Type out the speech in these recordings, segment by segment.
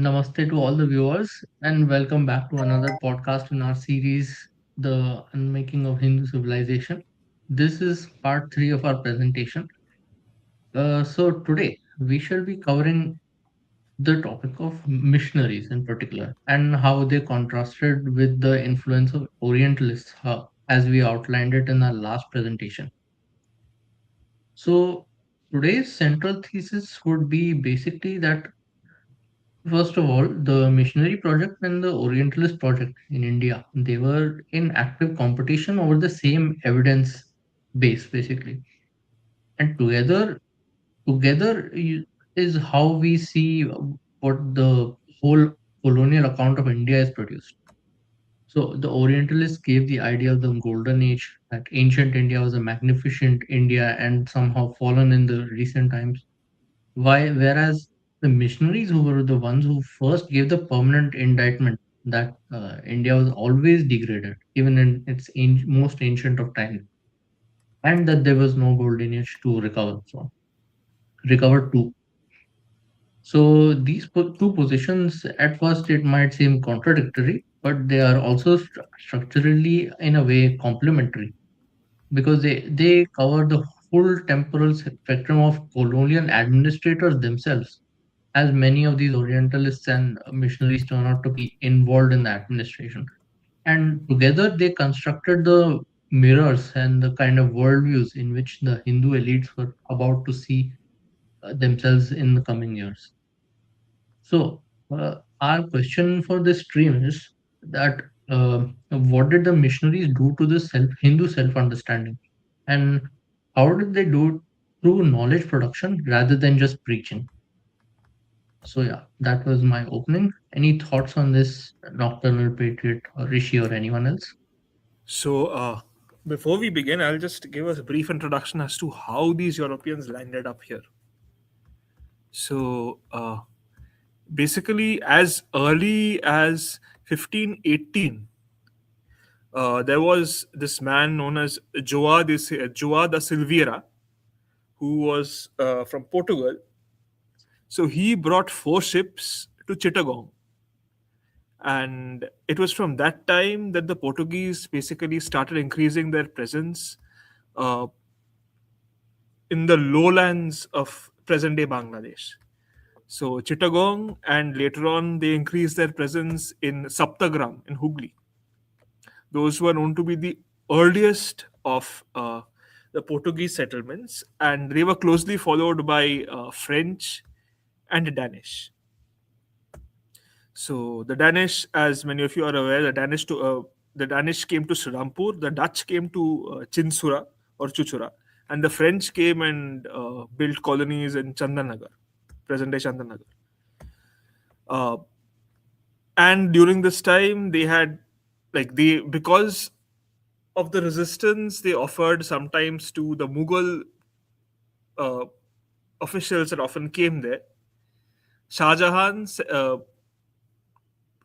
Namaste to all the viewers, and welcome back to another podcast in our series, The Unmaking of Hindu Civilization. This is part three of our presentation. So, today we shall be covering the topic of missionaries in particular and how they contrasted with the influence of Orientalists, as we outlined it in our last presentation. So, today's central thesis would be basically that first of all, the missionary project and the Orientalist project in India, they were in active competition over the same evidence base, basically. And together is how we see what the whole colonial account of India is produced. So the Orientalists gave the idea of the golden age, that ancient India was a magnificent India and somehow fallen in the recent times. Whereas the missionaries who were the ones who first gave the permanent indictment that India was always degraded, even in its most ancient of times, and that there was no golden age to recover from, recover to. So these two positions, at first, it might seem contradictory, but they are also structurally, in a way, complementary because they cover the full temporal spectrum of colonial administrators themselves, as many of these Orientalists and missionaries turn out to be involved in the administration. And together they constructed the mirrors and the kind of worldviews in which the Hindu elites were about to see themselves in the coming years. So, our question for this stream is that what did the missionaries do to the Hindu self understanding? And how did they do it through knowledge production rather than just preaching? So yeah, that was my opening. Any thoughts on this, Nocturnal Patriot or Rishi or anyone else? So, before we begin, I'll just give us a brief introduction as to how these Europeans landed up here. So, basically, as early as 1518, there was this man known as João da Silveira, who was from Portugal. So, he brought four ships to Chittagong. And it was from that time that the Portuguese basically started increasing their presence uh, in the lowlands of present day Bangladesh. So Chittagong, and later on they increased their presence in Saptagram in Hooghly. Those were known to be the earliest of the Portuguese settlements, and they were closely followed by French and Danish. So the Danish, as many of you are aware, the Danish came to Srirampur, the Dutch came to Chinsura or Chuchura, and the French came and built colonies in Chandanagar, present day Chandanagar. Uh, and during this time, they had because of the resistance they offered sometimes to the Mughal uh, officials that often came there. Shah Jahan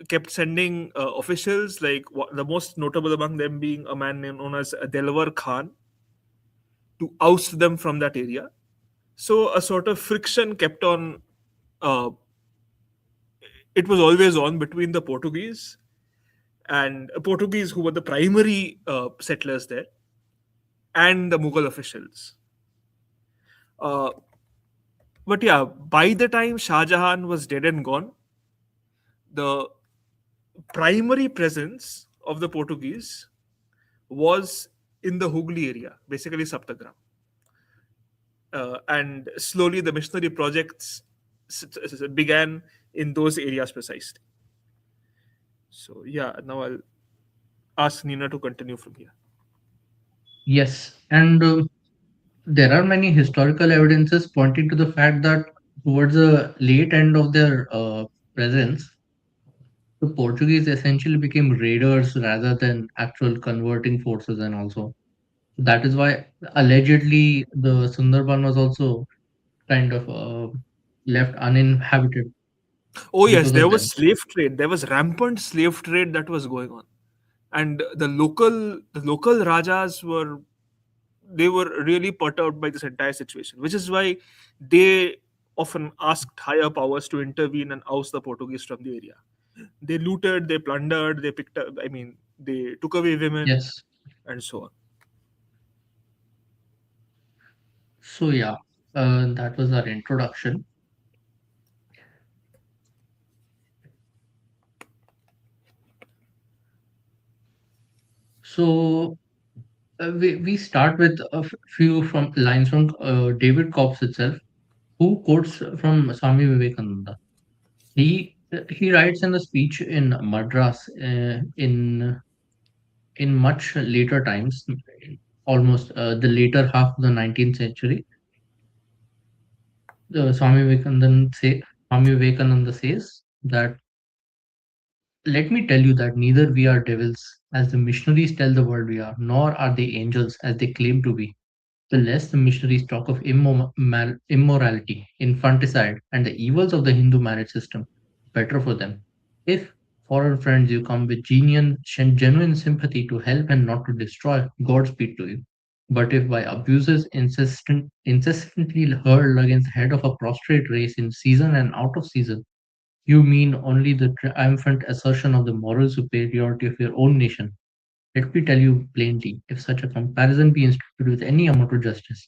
kept sending officials, the most notable among them being a man known as Delwar Khan, to oust them from that area. So a sort of friction kept on. Uh, it was always on between the Portuguese who were the primary settlers there, and the Mughal officials. Uh, but yeah, by the time Shah Jahan was dead and gone, the primary presence of the Portuguese was in the Hooghly area, basically Saptagram. And slowly the missionary projects began in those areas precisely. So, yeah, now I'll ask Nina to continue from here. Yes, and there are many historical evidences pointing to the fact that towards the late end of their presence, the Portuguese essentially became raiders rather than actual converting forces, and also that is why allegedly the Sundarban was also kind of left uninhabited Oh, yes, because there of was them. slave trade. There was rampant slave trade that was going on. And the local Rajas were really perturbed by this entire situation, which is why they often asked higher powers to intervene and oust the Portuguese from the area. They looted, they plundered, they picked up, I mean, they took away women, Yes. and so on. So yeah, that was our introduction. So we start with few from lines from David Cobbs itself, who quotes from Swami Vivekananda. He writes in a speech in Madras in much later times, almost the later half of the 19th century. Swami Vivekananda says that, let me tell you that neither we are devils, as the missionaries tell the world we are, nor are they angels, as they claim to be. The less the missionaries talk of immorality, infanticide, and the evils of the Hindu marriage system, better for them. If, foreign friends, you come with genuine sympathy to help and not to destroy, Godspeed to you. But if by abuses incessantly hurled against the head of a prostrate race in season and out of season, you mean only the triumphant assertion of the moral superiority of your own nation, let me tell you plainly, if such a comparison be instituted with any amount of justice,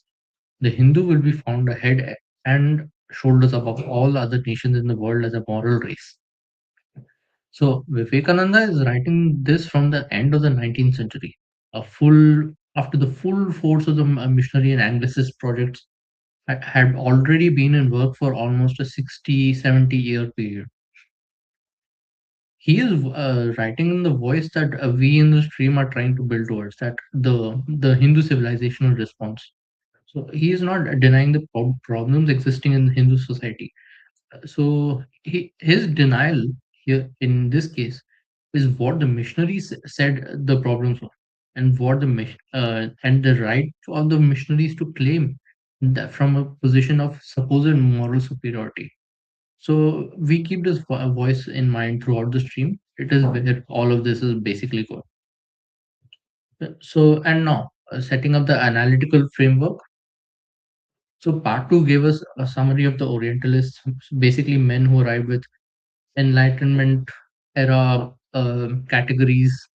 the Hindu will be found ahead and shoulders above all other nations in the world as a moral race. So Vivekananda is writing this from the end of the 19th century, a full after the full force of the missionary and Anglicist projects had already been in work for almost a 60, 70-year period. He is writing in the voice that we in the stream are trying to build towards, that the Hindu civilizational response. So he is not denying the problems existing in Hindu society. So his denial here in this case is what the missionaries said the problems were, and what and the right of the missionaries to claim that from a position of supposed moral superiority. So we keep this voice in mind throughout the stream. It is where all of this is basically going. So and now setting up the analytical framework. So part two gave us a summary of the Orientalists, basically men who arrived with Enlightenment era categories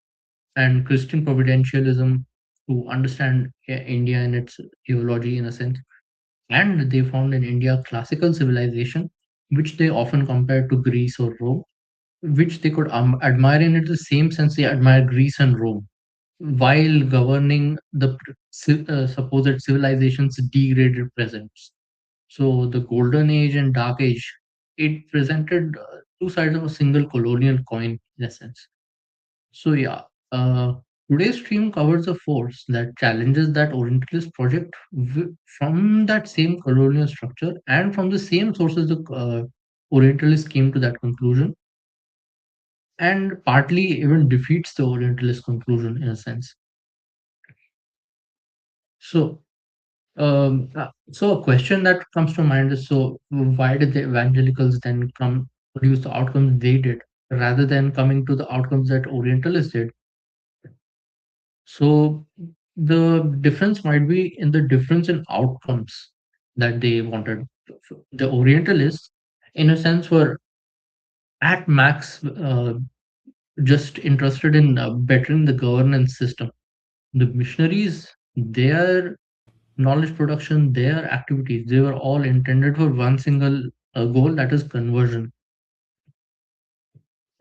and Christian providentialism to understand India and its theology in a sense. And they found in India classical civilization, which they often compared to Greece or Rome, which they could admire in it the same sense they admire Greece and Rome, while governing the supposed civilization's degraded presence. So the Golden Age and Dark Age, it presented two sides of a single colonial coin in a sense. So yeah, uh, today's stream covers a force that challenges that Orientalist project from that same colonial structure and from the same sources the Orientalists came to that conclusion, and partly even defeats the Orientalist conclusion in a sense. So, so a question that comes to mind is, so why did the evangelicals then come produce the outcomes they did rather than coming to the outcomes that Orientalists did? So the difference might be in the difference in outcomes that they wanted. The Orientalists, in a sense, were at max just interested in bettering the governance system. The missionaries, their knowledge production, their activities, they were all intended for one single goal, that is conversion.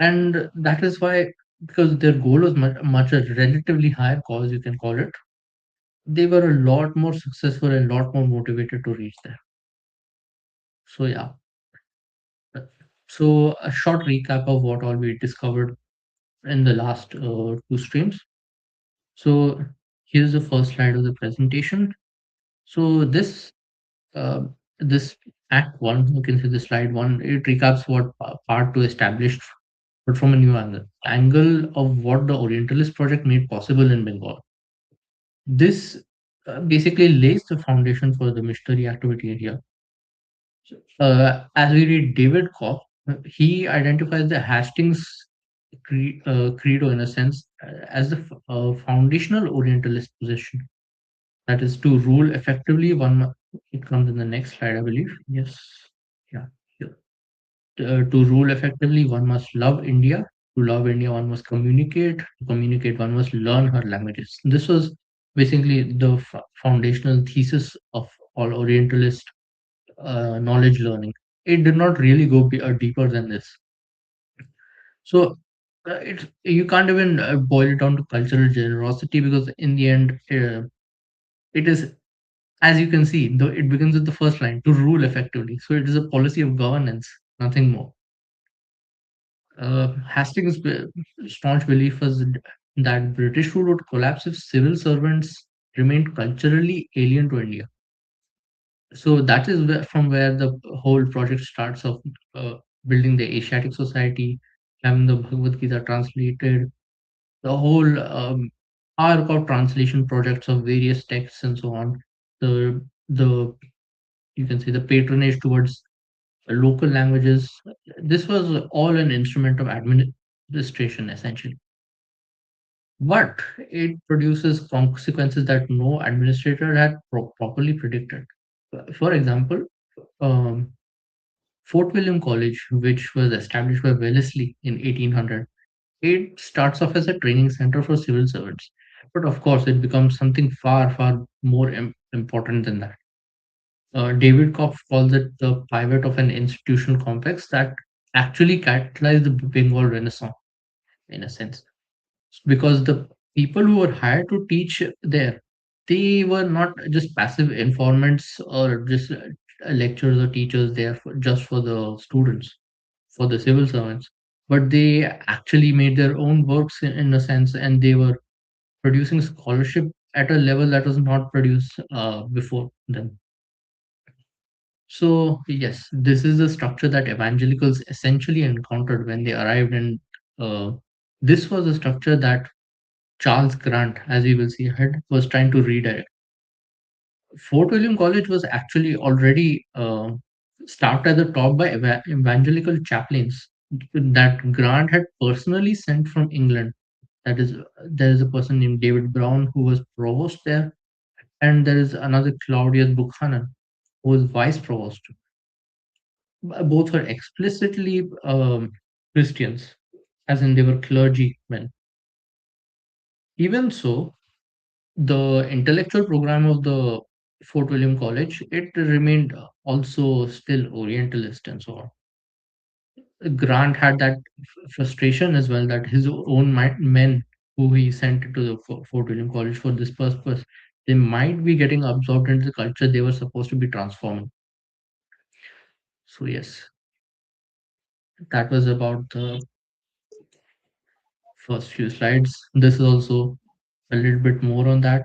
And that is why, because their goal was much a relatively higher cause, you can call it, they were a lot more successful and a lot more motivated to reach there. So yeah. So a short recap of what all we discovered in the last two streams. So here's the first slide of the presentation. So uh, this Act One, you can see the slide one. It recaps what part two established, but from a new angle of what the Orientalist project made possible in Bengal. This basically lays the foundation for the missionary activity here. As we read David Koch, he identifies the Hastings credo in a sense as the foundational Orientalist position. That is to rule effectively. It comes in the next slide, I believe. Yes. Yeah. Sure. To rule effectively, one must love India. To love India, one must communicate. To communicate, one must learn her languages. This was basically the foundational thesis of all Orientalist knowledge learning. It did not really go deeper than this. So it's you can't even boil it down to cultural generosity because in the end, it is, as you can see, though it begins with the first line, to rule effectively. So it is a policy of governance, nothing more. Hastings' staunch belief was that British rule would collapse if civil servants remained culturally alien to India. So that is from where the whole project starts of uh, building the Asiatic Society, having the Bhagavad Gita translated, the whole arc of translation projects of various texts and so on. The you can say the patronage towards local languages. This was all an instrument of administration essentially, but it produces consequences that no administrator had properly predicted. For example, um, Fort William College, which was established by Wellesley in 1800, it starts off as a training center for civil servants. But of course, it becomes something far, far more important than that. David Koch calls it the pivot of an institutional complex that actually catalyzed the Bengal Renaissance, in a sense, because the people who were hired to teach there, they were not just passive informants or just lecturers or teachers there just for the students, for the civil servants, but they actually made their own works in a sense, and they were producing scholarship at a level that was not produced before them. So yes, this is the structure that evangelicals essentially encountered when they arrived, and uh, this was a structure that Charles Grant, as we will see ahead, was trying to redirect. Fort William College was actually already staffed at the top by evangelical chaplains that Grant had personally sent from England. That is, there is a person named David Brown who was provost there, and there is another Claudius Buchanan who was vice provost. Both were explicitly Christians, as in they were clergymen. Even so, the intellectual program of the Fort William College, it remained also still Orientalist and so on. Grant had that frustration as well that his own men who he sent to the Fort William College for this purpose, they might be getting absorbed into the culture they were supposed to be transforming. So yes, that was about the first few slides. This is also a little bit more on that.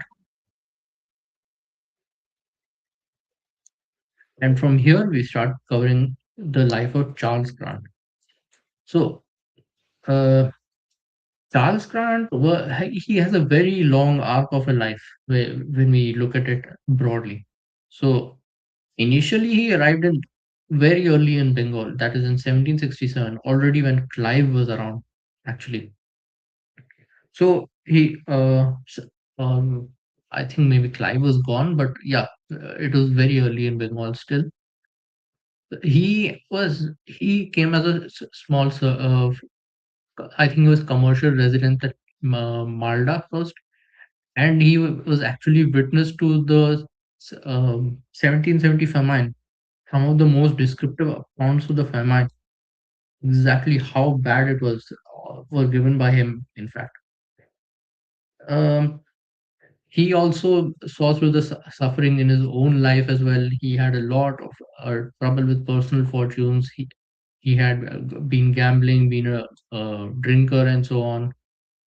And from here, we start covering the life of Charles Grant. So, uh, Charles Grant, he has a very long arc of a life when we look at it broadly. So, initially, he arrived in very early in Bengal, that is in 1767, already when Clive was around, actually. So, I think maybe Clive was gone, but yeah, it was very early in Bengal still. He came as a small, I think he was commercial resident at Malda first, and he was actually witness to the 1770 famine, some of the most descriptive accounts of the famine, exactly how bad it was, were given by him, in fact. Um, he also saw through the suffering in his own life as well. He had a lot of trouble with personal fortunes. He had been gambling, been a drinker, and so on.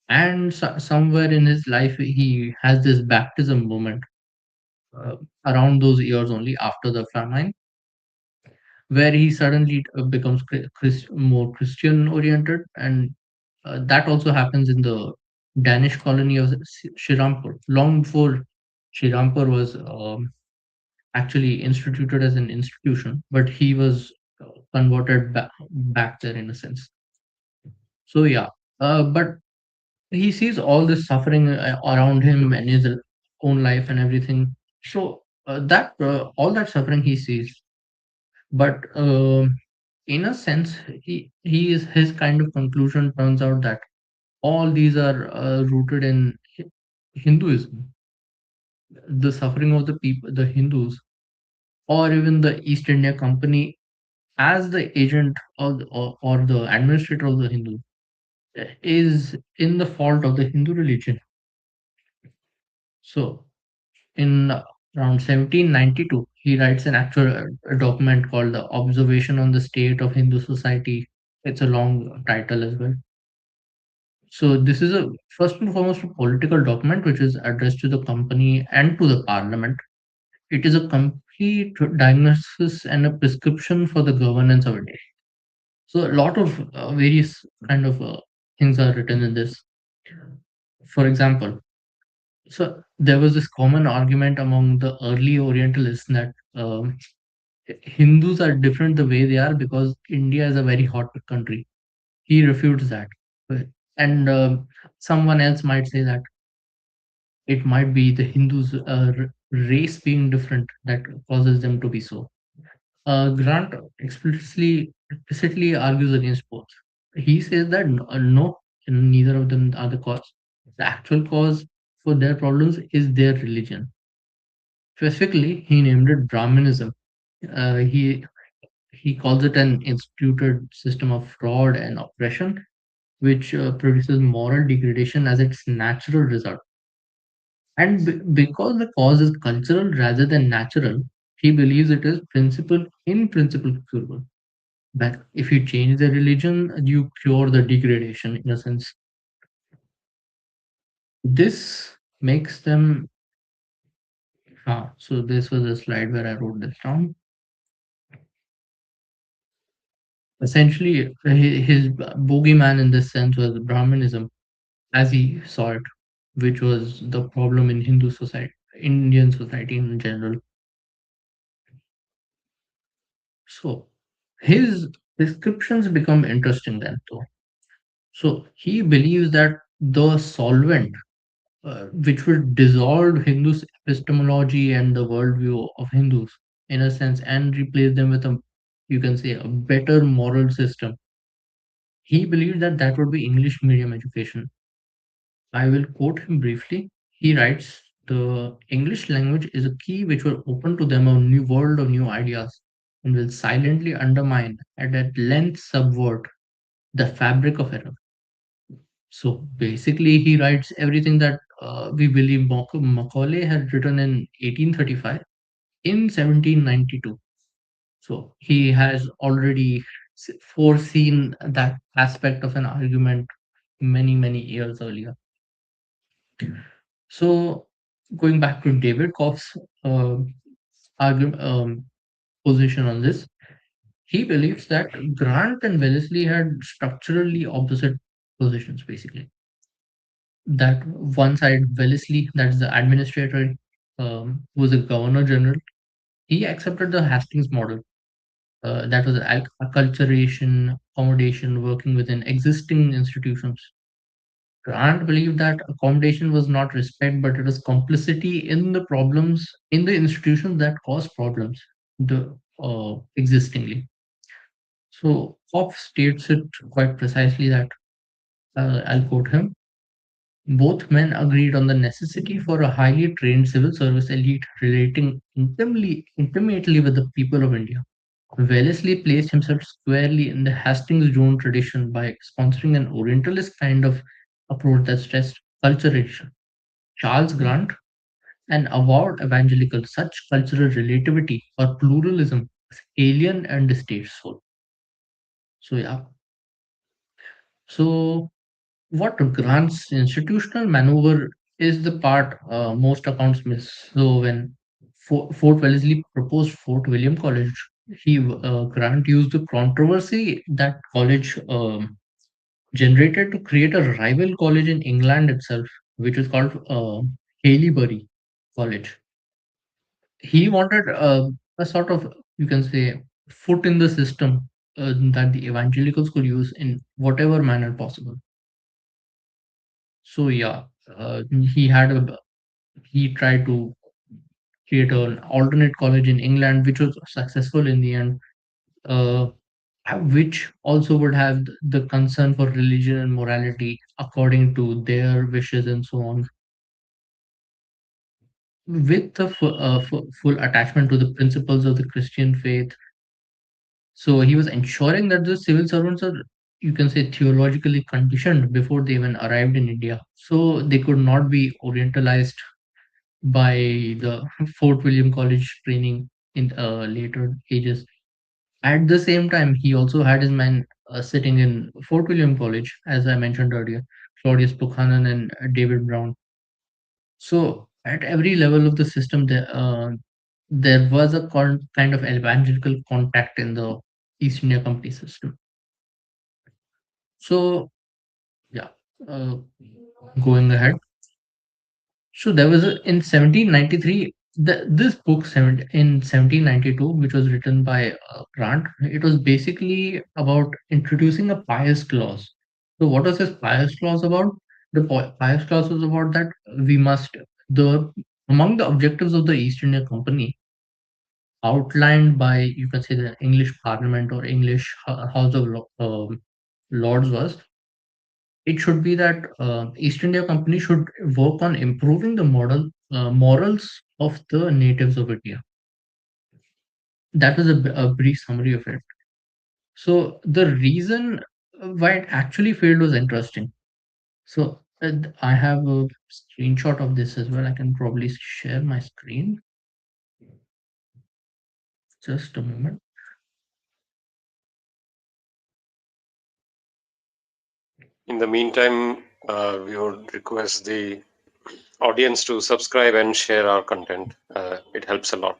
And somewhere in his life, he has this baptism moment uh, around those years only after the famine, where he suddenly becomes more Christian oriented, and that also happens in the Danish colony of Shirampur, long before Shirampur was actually instituted as an institution, but he was converted back there in a sense. So yeah, but he sees all this suffering around him and his own life and everything. So that all that suffering he sees, But in a sense, his kind of conclusion turns out that all these are rooted in Hinduism, the suffering of the people, the Hindus, or even the East India Company as the agent or the administrator of the Hindu is in the fault of the Hindu religion. So in around 1792, he writes an actual document called the Observation on the State of Hindu Society. It's a long title as well. So this is a first and foremost a political document which is addressed to the company and to the parliament. It is a complete diagnosis and a prescription for the governance of India. So a lot of various kind of things are written in this. For example, so there was this common argument among the early Orientalists that Hindus are different the way they are because India is a very hot country. He refutes that. And someone else might say that it might be the Hindus' race being different that causes them to be so. Grant explicitly argues against both. He says that no, neither of them are the cause. The actual cause for their problems is their religion. Specifically, he named it Brahmanism. He calls it an instituted system of fraud and oppression, which produces moral degradation as its natural result. And because the cause is cultural rather than natural, he believes it is in principle curable. That if you change the religion, you cure the degradation in a sense. This makes them. So this was a slide where I wrote this down. Essentially, his bogeyman in this sense was Brahmanism, as he saw it, which was the problem in Hindu society, Indian society in general. So his descriptions become interesting then, though. So he believes that the solvent, which would dissolve Hindu epistemology and the worldview of Hindus, in a sense, and replace them with a, you can say, a better moral system. He believed that that would be English medium education. I will quote him briefly. He writes, "The English language is a key which will open to them a new world of new ideas and will silently undermine and at length subvert the fabric of error." So basically, he writes everything that we believe Macaulay had written in 1835 in 1792. So he has already foreseen that aspect of an argument many, many years earlier. So going back to David Koff's uh, position on this, he believes that Grant and Wellesley had structurally opposite positions, basically. That one side, Wellesley, that's the administrator, who was a governor general, he accepted the Hastings model. That was acculturation, accommodation, working within existing institutions. Grant believed that accommodation was not respect, but it was complicity in the problems in the institutions that cause problems, the existingly. So Kopp states it quite precisely that I'll quote him. Both men agreed on the necessity for a highly trained civil service elite relating intimately with the people of India. Wellesley placed himself squarely in the Hastings Joan tradition by sponsoring an Orientalist kind of approach that stressed culturation. Charles Grant, an avowed evangelical, such cultural relativity or pluralism is alien and distasteful. So yeah. So what Grant's institutional maneuver is the part most accounts miss. So when Fort Wellesley proposed Fort William College, he Grant used the controversy that college generated to create a rival college in England itself, which is called Haileybury College. He wanted a sort of, you can say, foot in the system that the evangelicals could use in whatever manner possible. So yeah, he had a he tried to create an alternate college in England, which was successful in the end. uh, which also would have the concern for religion and morality according to their wishes and so on, with the full attachment to the principles of the Christian faith. So he was ensuring that the civil servants are, you can say, theologically conditioned before they even arrived in India. So they could not be Orientalized by the Fort William College training in later ages. At the same time, he also had his men sitting in Fort William College, as I mentioned earlier, Claudius Buchanan and David Brown. So at every level of the system, there was a kind of evangelical contact in the East India Company system. So yeah, uh, going ahead. So there was in 1793, this book in 1792, which was written by Grant. It was basically about introducing a pious clause. So what was this pious clause about? The pious clause was about that we must the among the objectives of the East India Company outlined by, you can say, the English Parliament or English House of Lords was, it should be that East India Company should work on improving the morals of the natives of India. That was a brief summary of it. So the reason why it actually failed was interesting. So I have a screenshot of this as well. I can probably share my screen. Just a moment. In the meantime, we would request the audience to subscribe and share our content. It helps a lot.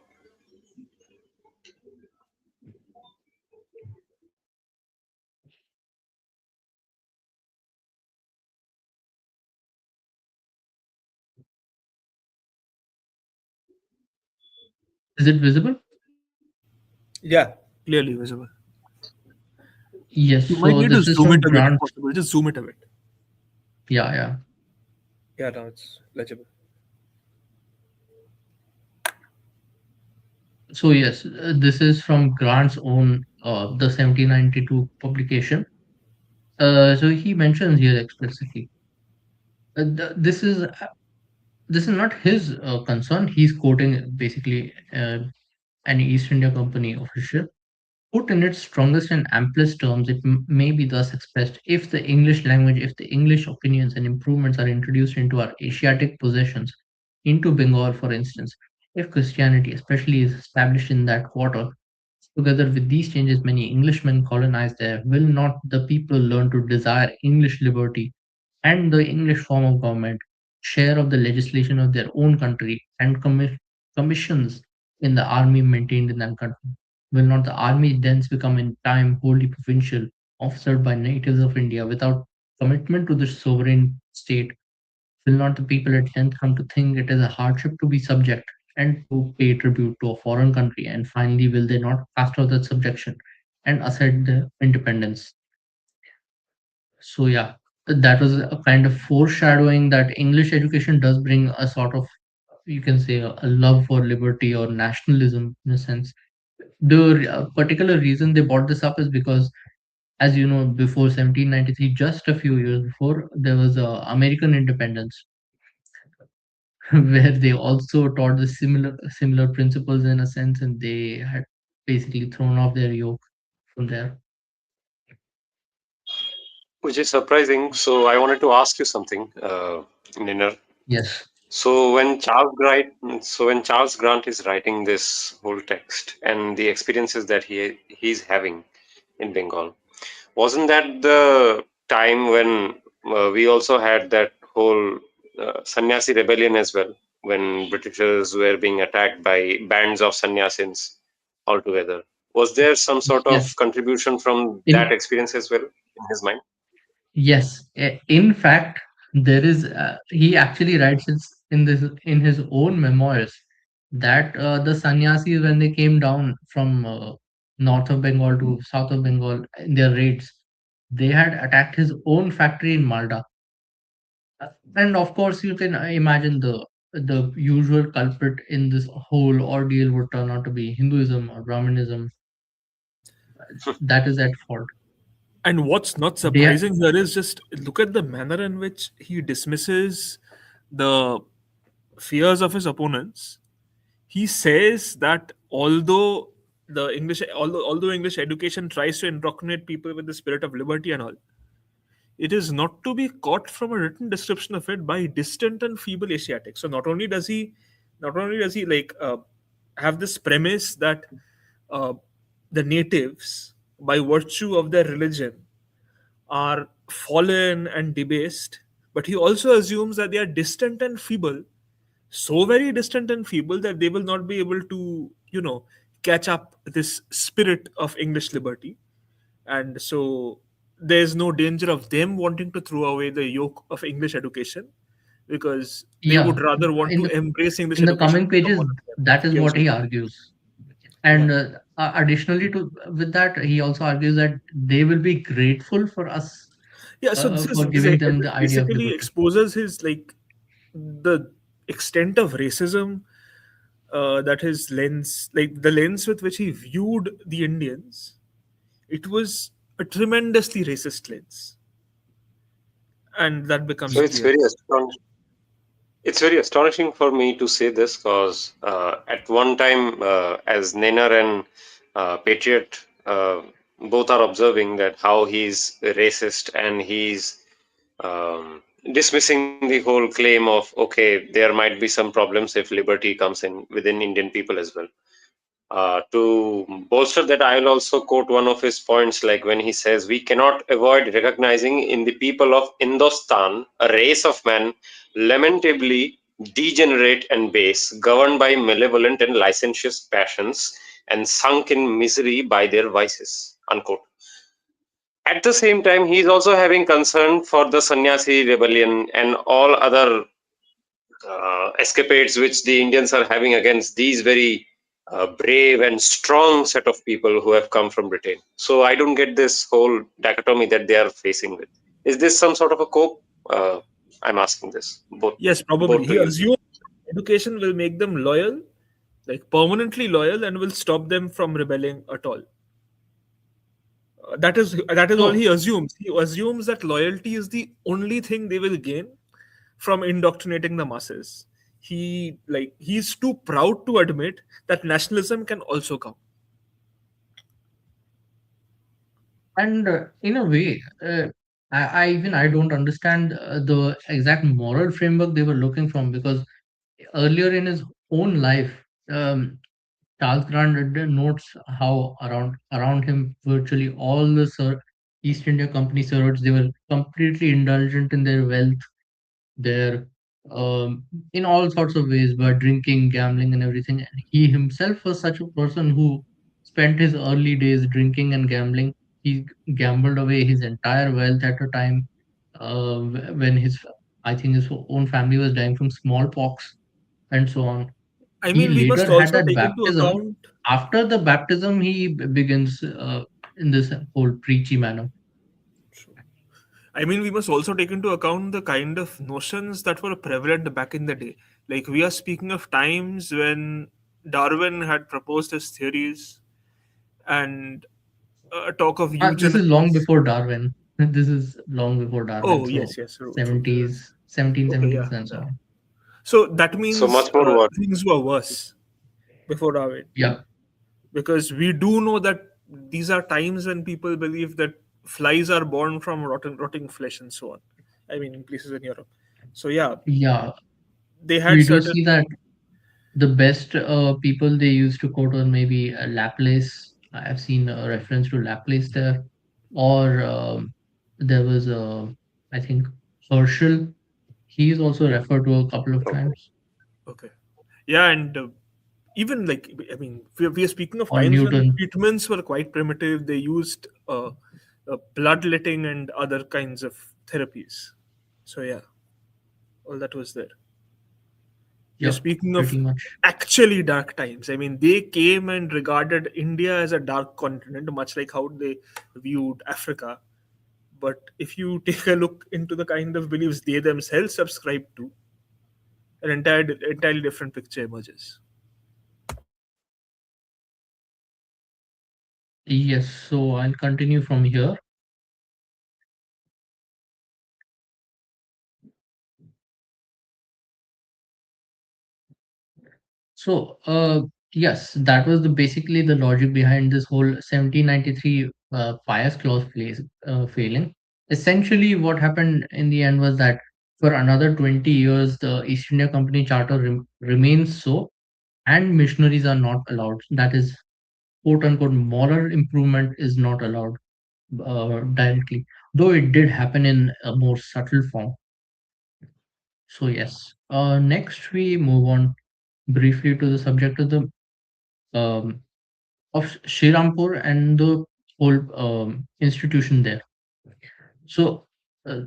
Is it visible? Yeah, clearly visible. Yes. You might So need to this is zoom from it a bit if Grant's. possible. Just zoom it a bit. Yeah, yeah. Yeah, now it's legible. So yes, this is from Grant's own the 1792 publication. So he mentions here explicitly. This is not his concern. He's quoting basically an East India Company official. Put in its strongest and amplest terms, it may be thus expressed: if the English language, if the English opinions and improvements are introduced into our Asiatic possessions, into Bengal, for instance, if Christianity, especially, is established in that quarter, together with these changes, many Englishmen colonized there, will not the people learn to desire English liberty and the English form of government, share of the legislation of their own country, and commissions in the army maintained in that country? Will not the army thence become in time wholly provincial, officered by natives of India without commitment to the sovereign state? Will not the people at length come to think it is a hardship to be subject and to pay tribute to a foreign country? And finally, will they not cast off that subjection and assert their independence? So yeah, that was a kind of foreshadowing that English education does bring a sort of, you can say, a love for liberty or nationalism in a sense. The particular reason they brought this up is because, as you know, before 1793, just a few years before, there was American independence, where they also taught the similar principles in a sense, and they had basically thrown off their yoke from there. Which is surprising. So I wanted to ask you something, Ninner. Yes, So when Charles Grant is writing this whole text and the experiences that he's having in Bengal, wasn't that the time when we also had that whole sannyasi rebellion as well, when Britishers were being attacked by bands of sannyasins altogether? Was there some sort yes. of contribution from that In experience as well in his mind? Yes, in fact, there is. He actually writes in his own memoirs that the sannyasis, when they came down from north of Bengal to south of Bengal in their raids, they had attacked his own factory in Malda. And of course, you can imagine the usual culprit in this whole ordeal would turn out to be Hinduism or Brahmanism. that is at fault. And what's not They surprising here is just look at the manner in which he dismisses the fears of his opponents. He says that although English education tries to indoctrinate people with the spirit of liberty and all, it is not to be caught from a written description of it by distant and feeble Asiatics. So not only does he like have this premise that uh, the natives, by virtue of their religion, are fallen and debased, but he also assumes that they are distant and feeble, so very distant and feeble that they will not be able to, catch up this spirit of English liberty. And so there's no danger of them wanting to throw away the yoke of English education, because they Yeah, would rather want in to the embrace English in the education coming and become pages, one of them. that is He what he assumes. argues. Yeah. And additionally to with that, he also argues that they will be grateful for us Yeah, so this for is giving them this the idea of basically liberty. exposes his, like, the extent of racism, that his lens, like the lens with which he viewed the Indians, it was a tremendously racist lens, and that becomes So it's clear. very astonishing. It's very astonishing for me to say this because at one time, as Nainer and Patriot both are observing that how he's racist and he's dismissing the whole claim of okay, there might be some problems if liberty comes in within Indian people as well. To bolster that, I will also quote one of his points, like when he says, "We cannot avoid recognizing in the people of Indostan a race of men lamentably degenerate and base, governed by malevolent and licentious passions, and sunk in misery by their vices." Unquote. At the same time, he is also having concern for the sannyasi rebellion and all other escapades which the Indians are having against these very brave and strong set of people who have come from Britain. So I don't get this whole dichotomy that they are facing with. Is this some sort of a cope? I'm asking this Yes, probably both to he you. assumes education will make them loyal, like permanently loyal, and will stop them from rebelling at all. That is all he So assumes. He assumes that loyalty is the only thing they will gain from indoctrinating the masses. He's too proud to admit that nationalism can also come. and in a way, I don't understand the exact moral framework they were looking from, because earlier in his own life, um, Charles Grant notes how around him virtually all the East India Company servants, they were completely indulgent in their wealth, their in all sorts of ways, by drinking, gambling, and everything. And he himself was such a person who spent his early days drinking and gambling. He gambled away his entire wealth at a time when I think his own family was dying from smallpox and so on. I He mean, we must later had also that take into baptism. account. After the baptism, he begins in this whole preachy manner. I mean, we must also take into account the kind of notions that were prevalent back in the day. Like, we are speaking of times when Darwin had proposed his theories, and talk of This is long eugenics. before Darwin. This is long before Darwin. Oh, So yes, yes, true, true. You're right. 70s, seventeen Okay, seventies, yeah, and so yeah. on. So that So means much more work. things were worse before Darwin, Yeah, because we do know that these are times when people believe that flies are born from rotting flesh and so on. I mean, in places in Europe. So yeah, yeah. they had We do certain. see that the best people they used to quote on maybe Laplace. I've seen a reference to Laplace there, or there was I think Herschel. He is also referred to a couple of Okay. times, Okay, yeah, and even, like, I mean, we are speaking of or times when Newton. treatments were quite primitive. They used bloodletting and other kinds of therapies. So yeah, all that was there. We are Yep, speaking pretty of much. actually dark times. I mean, they came and regarded India as a dark continent, much like how they viewed Africa. But if you take a look into the kind of beliefs they themselves subscribe to, an entirely different picture emerges. Yes, so I'll continue from here. So, yes, that was basically the logic behind this whole 1793 pious clause failing. Essentially, what happened in the end was that for another 20 years, the East India Company Charter remains so, and missionaries are not allowed. That is, quote unquote, moral improvement is not allowed directly, though it did happen in a more subtle form. So, yes. Next, we move on briefly to the subject of the um, of Shriram and the whole institution there. So uh,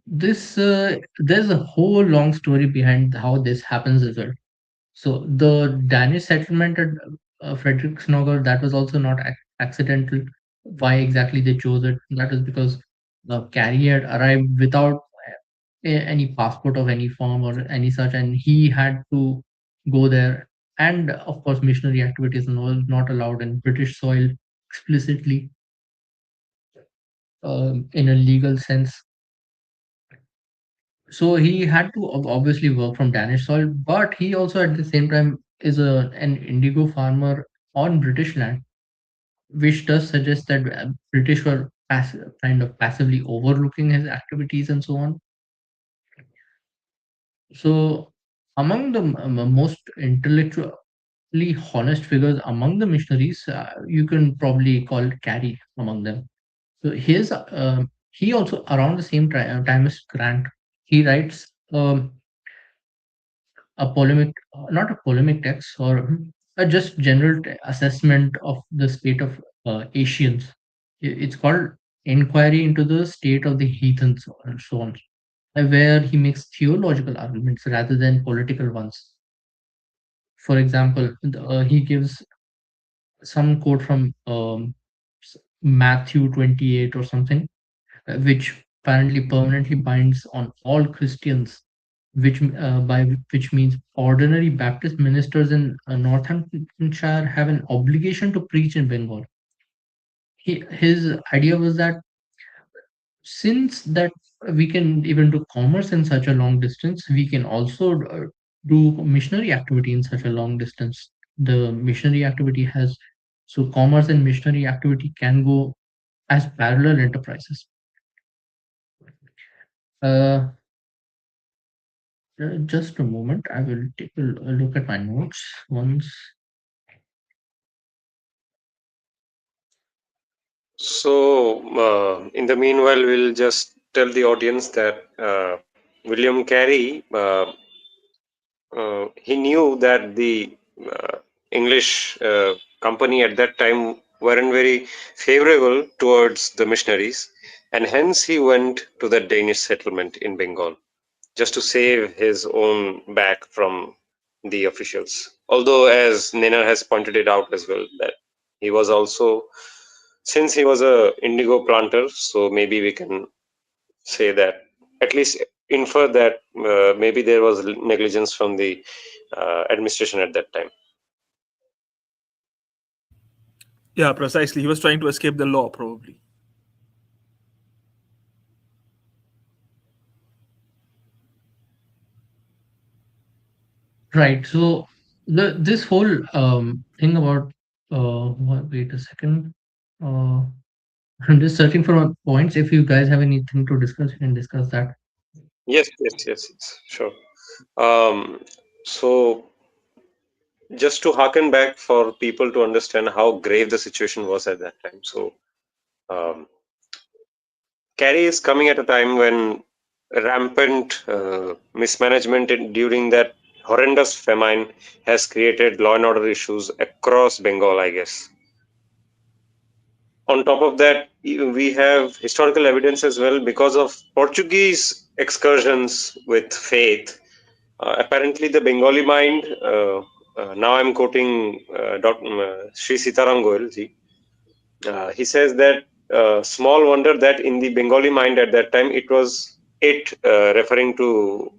this there's a whole long story behind how this happens as well. So the Danish settlement at Frederiksnogar, that was also not accidental. Why exactly they chose it? That is because the Carey had arrived without any passport of any form or any such, and he had to go there. And of course, missionary activities was not allowed in British soil explicitly in a legal sense. So he had to obviously work from Danish soil, but he also at the same time is an indigo farmer on British land, which does suggest that British were kind of passively overlooking his activities and so on. So among the most intellectually honest figures among the missionaries, you can probably call Carey among them. So he also around the same time as Grant, he writes a polemic, not a polemic text, or a just general assessment of the state of Asians. It's called Inquiry into the State of the Heathens, and so on, where he makes theological arguments rather than political ones. For example, he gives some quote from Matthew 28 or something, which apparently permanently binds on all Christians, which means ordinary Baptist ministers in Northamptonshire have an obligation to preach in Bengal. His idea was that since that we can even do commerce in such a long distance, we can also do missionary activity in such a long distance. The missionary activity has so commerce and missionary activity can go as parallel enterprises. Uh, just a moment, I will take a look at my notes once. So, in the meanwhile, we'll just tell the audience that William Carey, he knew that the English company at that time weren't very favorable towards the missionaries, and hence he went to the Danish settlement in Bengal just to save his own back from the officials. Although, as Nenar has pointed it out as well, that he was also, since he was a indigo planter, so maybe we can say that, at least infer that maybe there was negligence from the administration at that time. Yeah, precisely. He was trying to escape the law, probably. Right. So this whole thing about wait a second. Uh, I'm just searching for points. If you guys have anything to discuss, you can discuss that. Yes, yes, yes, yes, sure. Um, so, just to harken back for people to understand how grave the situation was at that time. So, um, Carey is coming at a time when rampant mismanagement during that horrendous famine has created law and order issues across Bengal, I guess. On top of that, we have historical evidence as well because of Portuguese excursions with faith. Apparently, the Bengali mind, now I'm quoting Sri Sitaram Goel ji, he says that small wonder that in the Bengali mind at that time referring to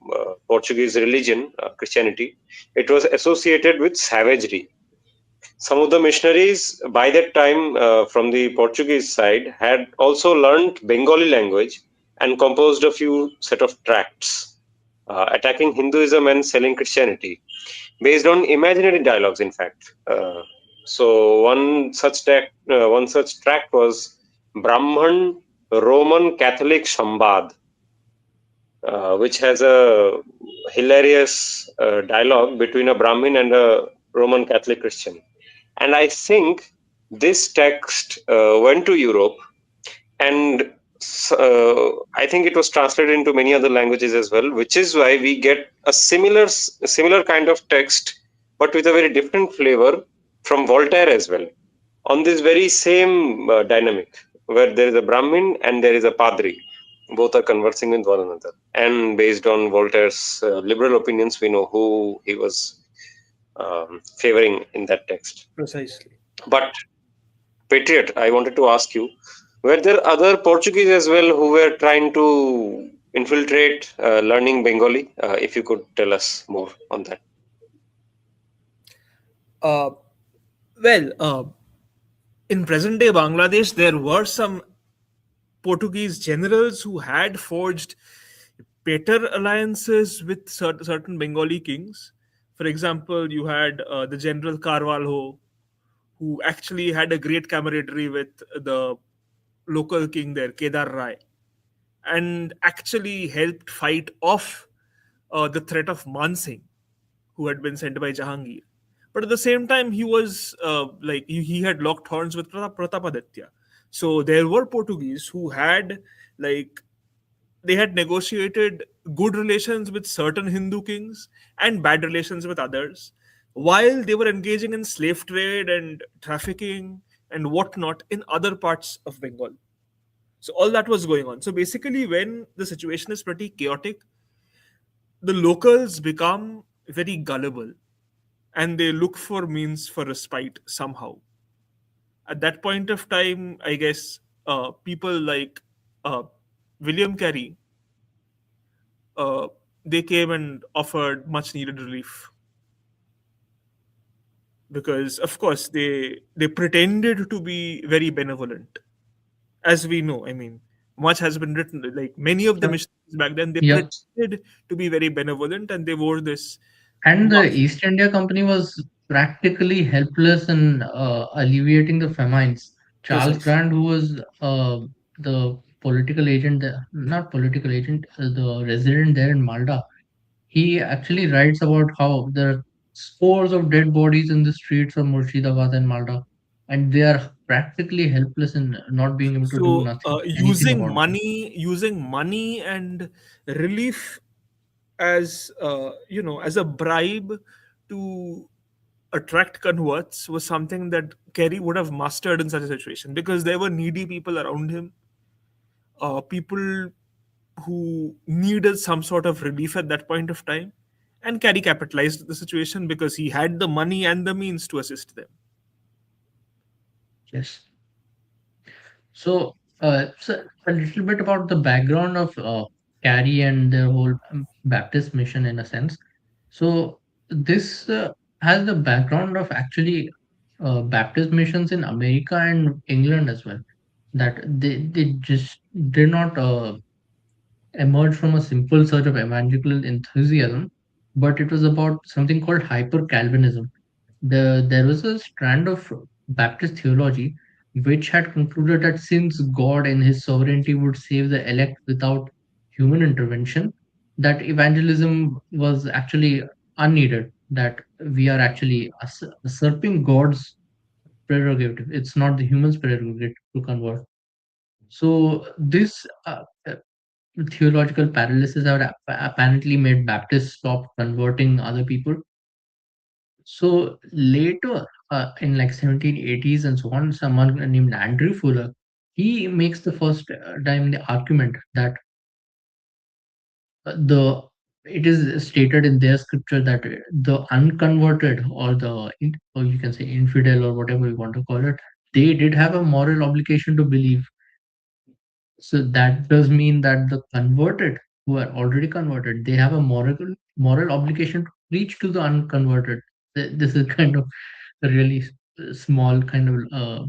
Portuguese religion, Christianity, it was associated with savagery. Some of the missionaries by that time from the Portuguese side had also learned Bengali language and composed a few set of tracts attacking Hinduism and selling Christianity based on imaginary dialogues. In fact, so one such tract was Brahman Roman Catholic Shambad, which has a hilarious dialogue between a Brahmin and a Roman Catholic Christian. And I think this text went to Europe, and I think it was translated into many other languages as well, which is why we get a similar kind of text, but with a very different flavor from Voltaire as well, on this very same dynamic, where there is a Brahmin and there is a Padri. Both are conversing with one another. And based on Voltaire's liberal opinions, we know who he was favoring in that text. Precisely. But, Patriot, I wanted to ask you, were there other Portuguese as well who were trying to infiltrate learning Bengali? If you could tell us more on that. Uh, well, in present day Bangladesh, there were some Portuguese generals who had forged better alliances with certain Bengali kings. For example, you had the General Carvalho, who actually had a great camaraderie with the local king there, Kedar Rai, and actually helped fight off the threat of Mansingh, who had been sent by Jahangir. But at the same time, he was he had locked horns with Pratapaditya. So there were Portuguese who had like they had negotiated good relations with certain Hindu kings and bad relations with others, while they were engaging in slave trade and trafficking and whatnot in other parts of Bengal. So all that was going on. So basically, when the situation is pretty chaotic, the locals become very gullible and they look for means for respite somehow. At that point of time, I guess people like uh, William Carey, uh, they came and offered much needed relief because, of course, they pretended to be very benevolent, as we know. I mean, much has been written. Like many of the Yep. missionaries back then, they Yep. pretended to be very benevolent and they wore this And the mask. East India Company was practically helpless in alleviating the famines. Charles Precisely. Grant, who was the political agent, not political agent, the resident there in Malta, he actually writes about how there are scores of dead bodies in the streets of Murshidabad and Malta, and they are practically helpless in not being able to do So nothing, anything about them. using money and relief as as a bribe to attract converts was something that Kerry would have mastered in such a situation because there were needy people around him, people who needed some sort of relief at that point of time, and Kerry capitalized the situation because he had the money and the means to assist them. Yes. So a little bit about the background of Carrie and their whole Baptist mission in a sense. So this has the background of actually Baptist missions in America and England as well. That they just did not emerge from a simple search of evangelical enthusiasm, but it was about something called hyper Calvinism. There was a strand of Baptist theology which had concluded that since God in his sovereignty would save the elect without human intervention, that evangelism was actually unneeded, that we are actually usurping God's prerogative. It's not the human's prerogative to convert. So, this theological paralysis have apparently made Baptists stop converting other people. So later, in like 1780s and so on, someone named Andrew Fuller, he makes the first time the argument that the it is stated in their scripture that the unconverted or or you can say infidel or whatever you want to call it, they did have a moral obligation to believe. So that does mean that the converted who are already converted, they have a moral obligation to preach to the unconverted. This is kind of really. small kind of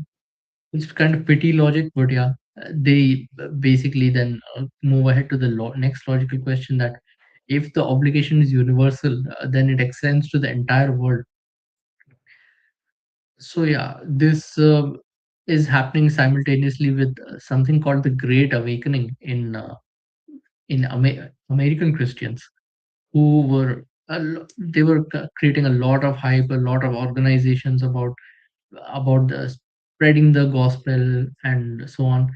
it's kind of petty logic, but yeah, they basically then move ahead to the next logical question that if the obligation is universal, then it extends to the entire world. So yeah, this is happening simultaneously with something called the Great Awakening in American Christians who were they were creating a lot of hype, a lot of organizations about the spreading the gospel and so on.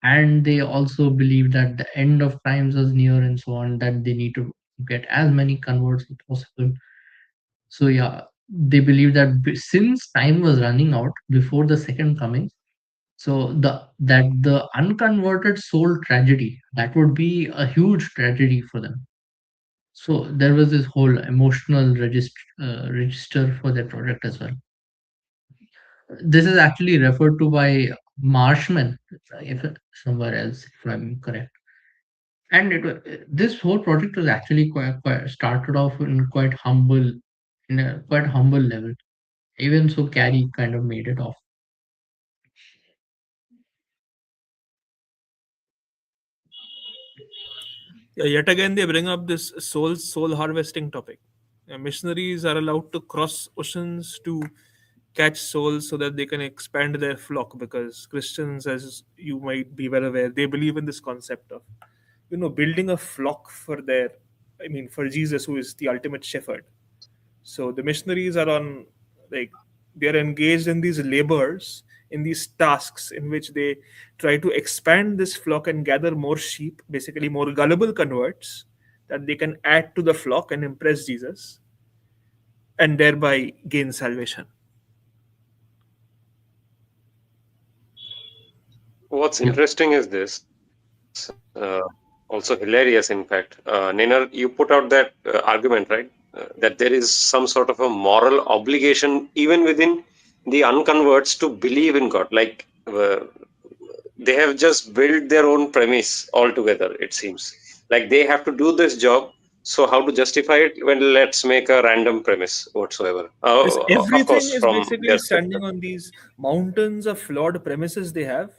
And they also believed that the end of times was near and so on, that they need to get as many converts as possible. So yeah, they believe that since time was running out before the second coming, so the unconverted soul tragedy, that would be a huge tragedy for them. So there was this whole emotional register for their project as well. This is actually referred to by Marshmen, if somewhere else, if I'm correct. And this whole project was actually quite started off in a quite humble level. Even so, Carrie kind of made it off. Yeah, yet again they bring up this soul harvesting topic. Missionaries are allowed to cross oceans to catch souls so that they can expand their flock, because Christians, as you might be well aware, they believe in this concept of, building a flock for their, for Jesus, who is the ultimate shepherd. So the missionaries are on, like, they are engaged in these labors, in these tasks in which they try to expand this flock and gather more sheep, basically more gullible converts that they can add to the flock and impress Jesus, and thereby gain salvation. What's Yeah, interesting is this, also hilarious, in fact. Nainer, you put out that argument, right? That there is some sort of a moral obligation even within the unconverts to believe in God. Like they have just built their own premise altogether, it seems. Like they have to do this job. So, how to justify it? Well, let's make a random premise whatsoever. Yes, Of everything course, is from basically their standing perspective. on these mountains of flawed premises they have,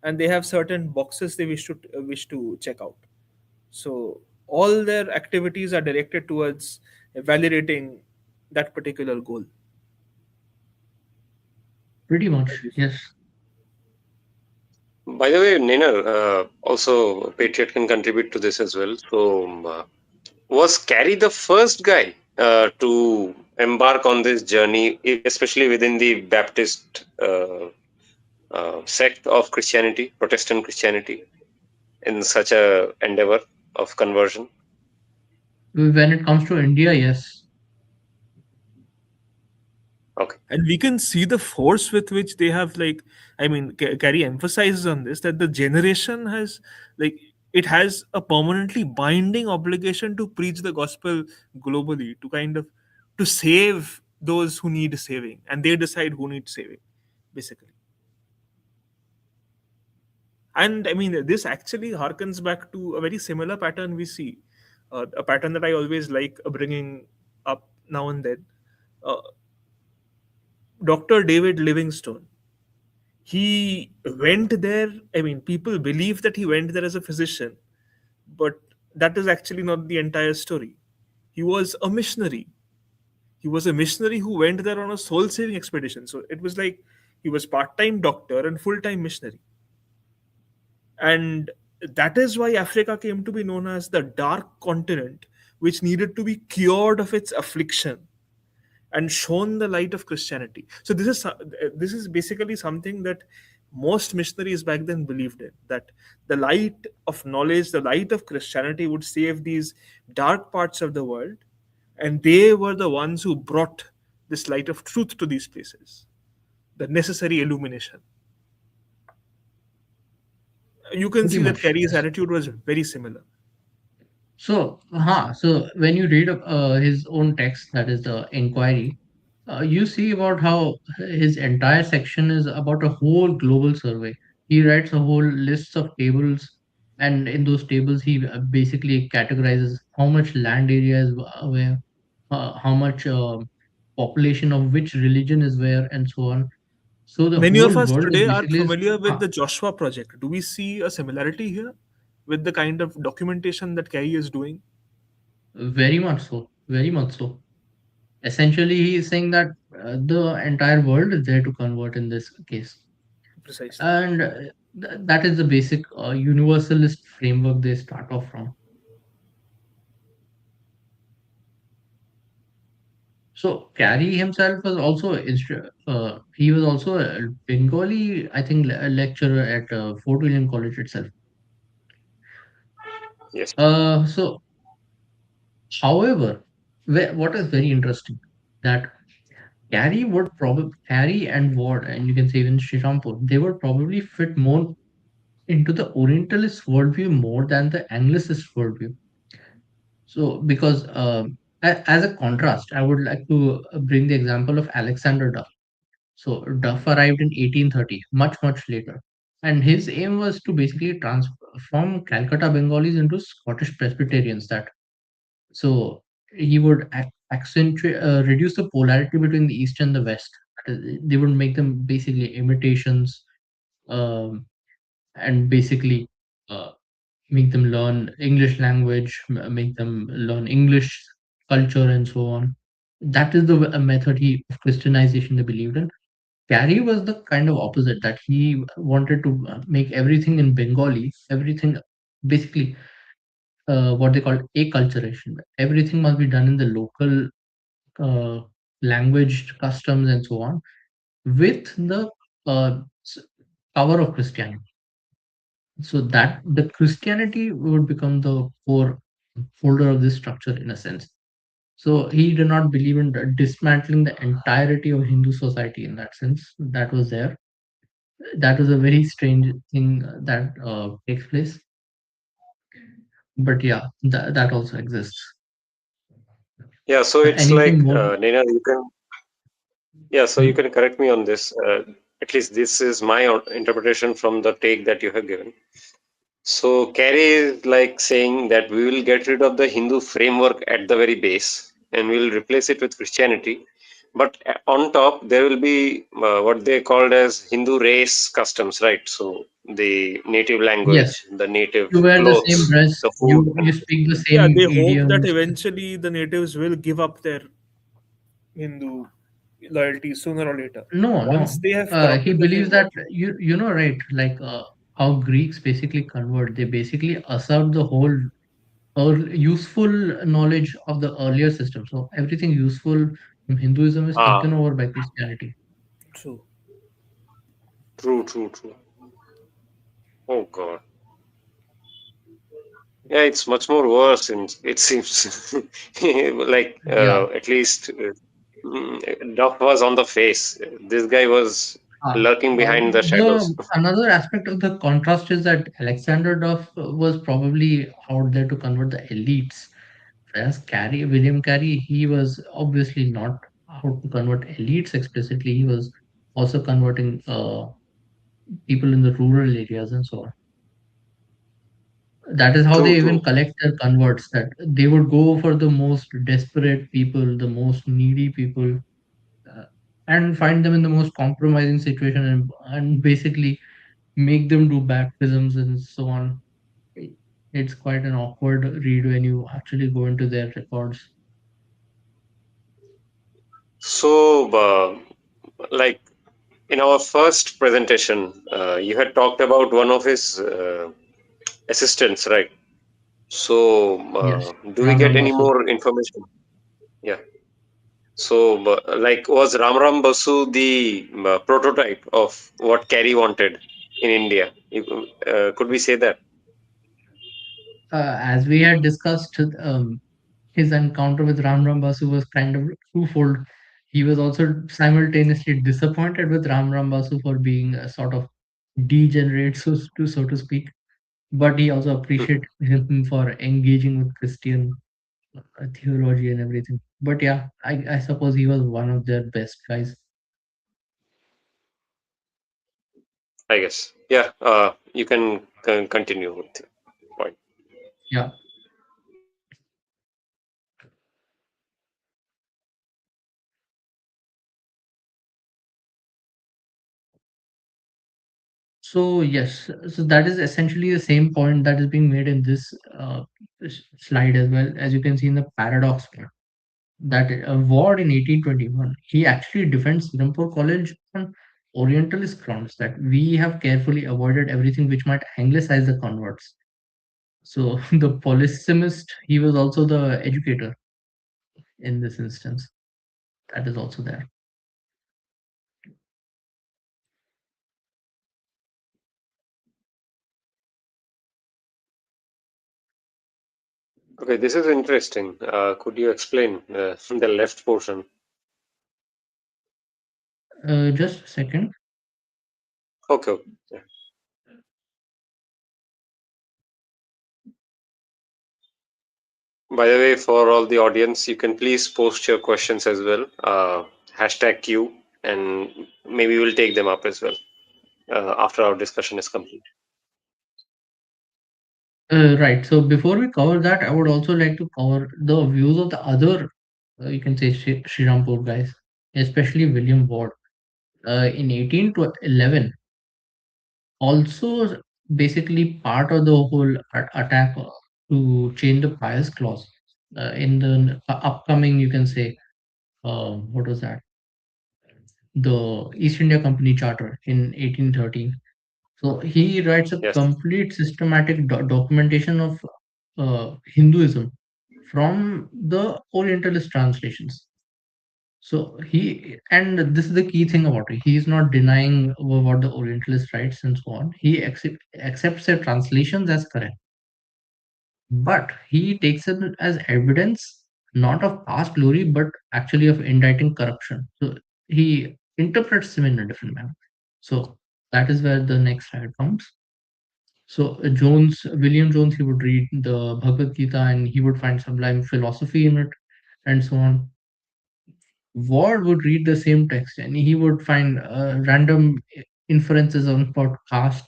and they have certain boxes they wish to check out. So all their activities are directed towards validating that particular goal. pretty What do much. you say? Yes. By the way, Niner, also Patriot can contribute to this as well. So, was Carey the first guy to embark on this journey, especially within the Baptist sect of Christianity, Protestant Christianity, in such a endeavor of conversion? When it comes to India, yes. Okay. And we can see the force with which they have, like, Carrie emphasizes on this, that the generation has, like, it has a permanently binding obligation to preach the gospel globally, to kind of to save those who need saving, and they decide who needs saving, basically. And this actually harkens back to a very similar pattern we see, a pattern that I always like bringing up now and then. uh, Dr. David Livingstone, he went there. People believe that he went there as a physician, but that is actually not the entire story. He was a missionary. He was a missionary who went there on a soul saving expedition. So it was like he was part time doctor and full time missionary. And that is why Africa came to be known as the dark continent, which needed to be cured of its affliction and shown the light of Christianity. So this is basically something that most missionaries back then believed in, that the light of knowledge, the light of Christianity would save these dark parts of the world, and they were the ones who brought this light of truth to these places, the necessary illumination. You can Pretty see that much, Carey's yes. attitude was very similar. So when you read his own text, that is the inquiry, you see about how his entire section is about a whole global survey. He writes a whole list of tables, and in those tables, he basically categorizes how much land area is where, how much. population of which religion is where, and so on. So the Many whole of us world is today are basically familiar with the Joshua project. Do we see a similarity here with the kind of documentation that Kerry is doing? very much so, very much so. Essentially, he is saying that the entire world is there to convert in this case, Precisely. and that is the basic universalist framework they start off from. So Carey himself was also he was also a Bengali, I think, a lecturer at Fort William College itself. Yes. So, however, what is very interesting that Carey and Ward, and you can say even Shriram, they would probably fit more into the Orientalist worldview more than the Anglicist worldview. So, because as a contrast, I would like to bring the example of Alexander Duff. So Duff arrived in 1830, much later, and his aim was to basically transform Calcutta Bengalis into Scottish Presbyterians. That so he would accentuate, reduce the polarity between the East and the West. They would make them basically imitations, um, and basically uh, make them learn English language, make them learn English culture, and so on. That is the method of Christianization they believed in. Carey was the kind of opposite, that he wanted to make everything in Bengali, everything basically what they call acculturation. Everything must be done in the local uh, language, customs, and so on, with the uh, s- power of Christianity. So that the Christianity would become the core folder of this structure in a sense. So he did not believe in dismantling the entirety of Hindu society in that sense. That was there. That was a very strange thing that takes place. But yeah, that also exists. Yeah, so it's Anything like more? Nina, you can, yeah, so you Hmm? can correct me on this. At least this is my interpretation from the take that you have given. So Carey is like saying that we will get rid of the Hindu framework at the very base and we will replace it with Christianity. But on top, there will be what they called as Hindu race customs, right? So the native Yes, language, the native you wear the same clothes, dress. the food, You and speak the Yeah, same they hope that idioms. eventually the natives will give up their Hindu loyalty sooner or later. No, Once no. they have He corrupted the believes framework. that you know, right, like how Greeks basically convert. They basically assert the whole useful knowledge of the earlier system. So everything useful from Hinduism is ah, taken over by Christianity. True. true. Oh God. Yeah, it's much more worse, and it seems like Yeah. at least Duff was on the face. This guy was lurking behind the shadows. The another aspect of the contrast is that Alexander Duff was probably out there to convert the elites, whereas William Carey, he was obviously not out to convert elites explicitly. He was also converting people in the rural areas and so on. That is how they even True. collect their converts. That they would go for the most desperate people, the most needy people, uh, and find them in the most compromising situation, and basically make them do baptisms and so on. It's quite an awkward read when you actually go into their records. So, like in our first presentation, you had talked about one of his assistants, right? So, Yes, do we Ram get Ram any Basu. more information? Yeah. So, like, was Ram Ram Basu the prototype of what Carey wanted in India? Could we say that? As we had discussed, his encounter with Ram Ram Basu was kind of twofold. He was also simultaneously disappointed with Ram Ram Basu for being a sort of degenerate, so to speak, but he also appreciated him for engaging with Christian theology and everything. But yeah, I suppose he was one of their best guys. I guess. Yeah. You can continue with the point. Yeah. So yes, so that is essentially the same point that is being made in this slide as well. As you can see in the paradox part, that Ward in 1821, he actually defends Sirampur College on Orientalist grounds that we have carefully avoided everything which might anglicize the converts. So the polysemist, he was also the educator in this instance. That is also there. Okay, this is interesting. Could you explain the left portion? Just a second. Okay. Okay. Yeah. By the way, for all the audience, you can please post your questions as well. Hashtag Q, and maybe we'll take them up as well after our discussion is complete. Right. So before we cover that, I would also like to cover the views of the other, you can say, Shriram guys, especially William Ward. In 18 to 11, also basically part of the whole attack to change the pious clause in the upcoming, you can say, what was that? The East India Company Charter in 1813. So he writes a Yes. complete systematic documentation of Hinduism from the Orientalist translations. So he, and this is the key thing about it. He is not denying what the Orientalist writes and so on. He accepts their translations as correct, but he takes it as evidence not of past glory, but actually of indicting corruption. So he interprets them in a different manner. So that is where the next slide comes. So William Jones, he would read the Bhagavad Gita and he would find sublime philosophy in it, and so on. Ward would read the same text and he would find random inferences on about caste,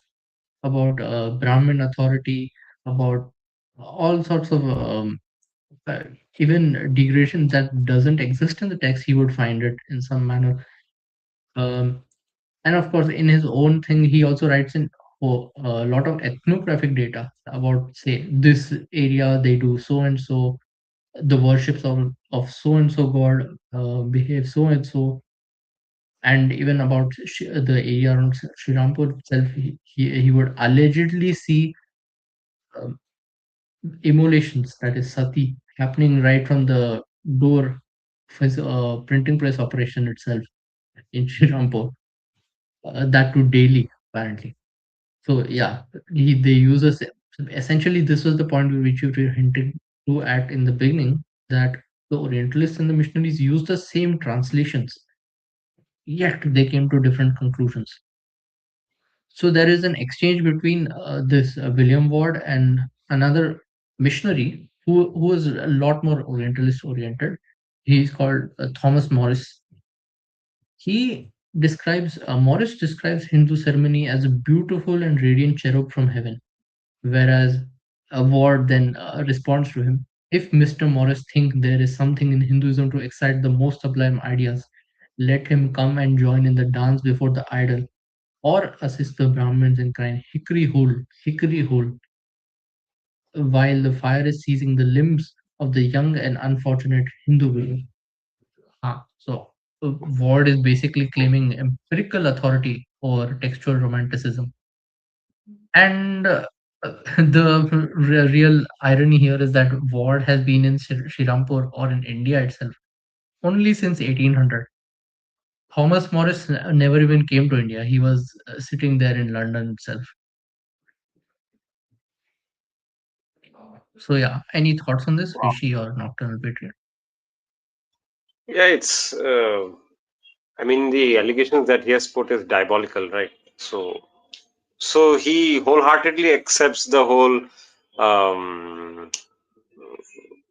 about Brahmin authority, about all sorts of uh, even degradation that doesn't exist in the text. He would find it in some manner. Um, and of course, in his own thing, he also writes in a lot of ethnographic data about, say, this area they do so and so, the worships of so and so god behave so and so, and even about the area around Srirampur itself, he would allegedly see um, immolations, that is sati, happening right from the door of his printing press operation itself in Srirampur, that too daily, apparently. So yeah, they use us. Essentially, this was the point which you were hinted to at in the beginning, that the Orientalists and the missionaries used the same translations, yet they came to different conclusions. So there is an exchange between this William Ward and another missionary who is a lot more Orientalist oriented. He's called Thomas Morris. He describes Morris describes Hindu ceremony as a beautiful and radiant cherub from heaven, whereas Ward then responds to him. If Mr. Morris think there is something in Hinduism to excite the most sublime ideas, let him come and join in the dance before the idol, or assist the Brahmins in crying hickory hole, while the fire is seizing the limbs of the young and unfortunate Hindu women. So, Ward is basically claiming empirical authority over textual romanticism. And the real irony here is that Ward has been in Shirampur or in India itself only since 1800. Thomas Morris never even came to India. He was sitting there in London itself. So yeah, any thoughts on this, Wow. Rishi or Nocturnal Patriot? Yeah, it's. I mean, the allegations that he has put is diabolical, right? So he wholeheartedly accepts the whole um,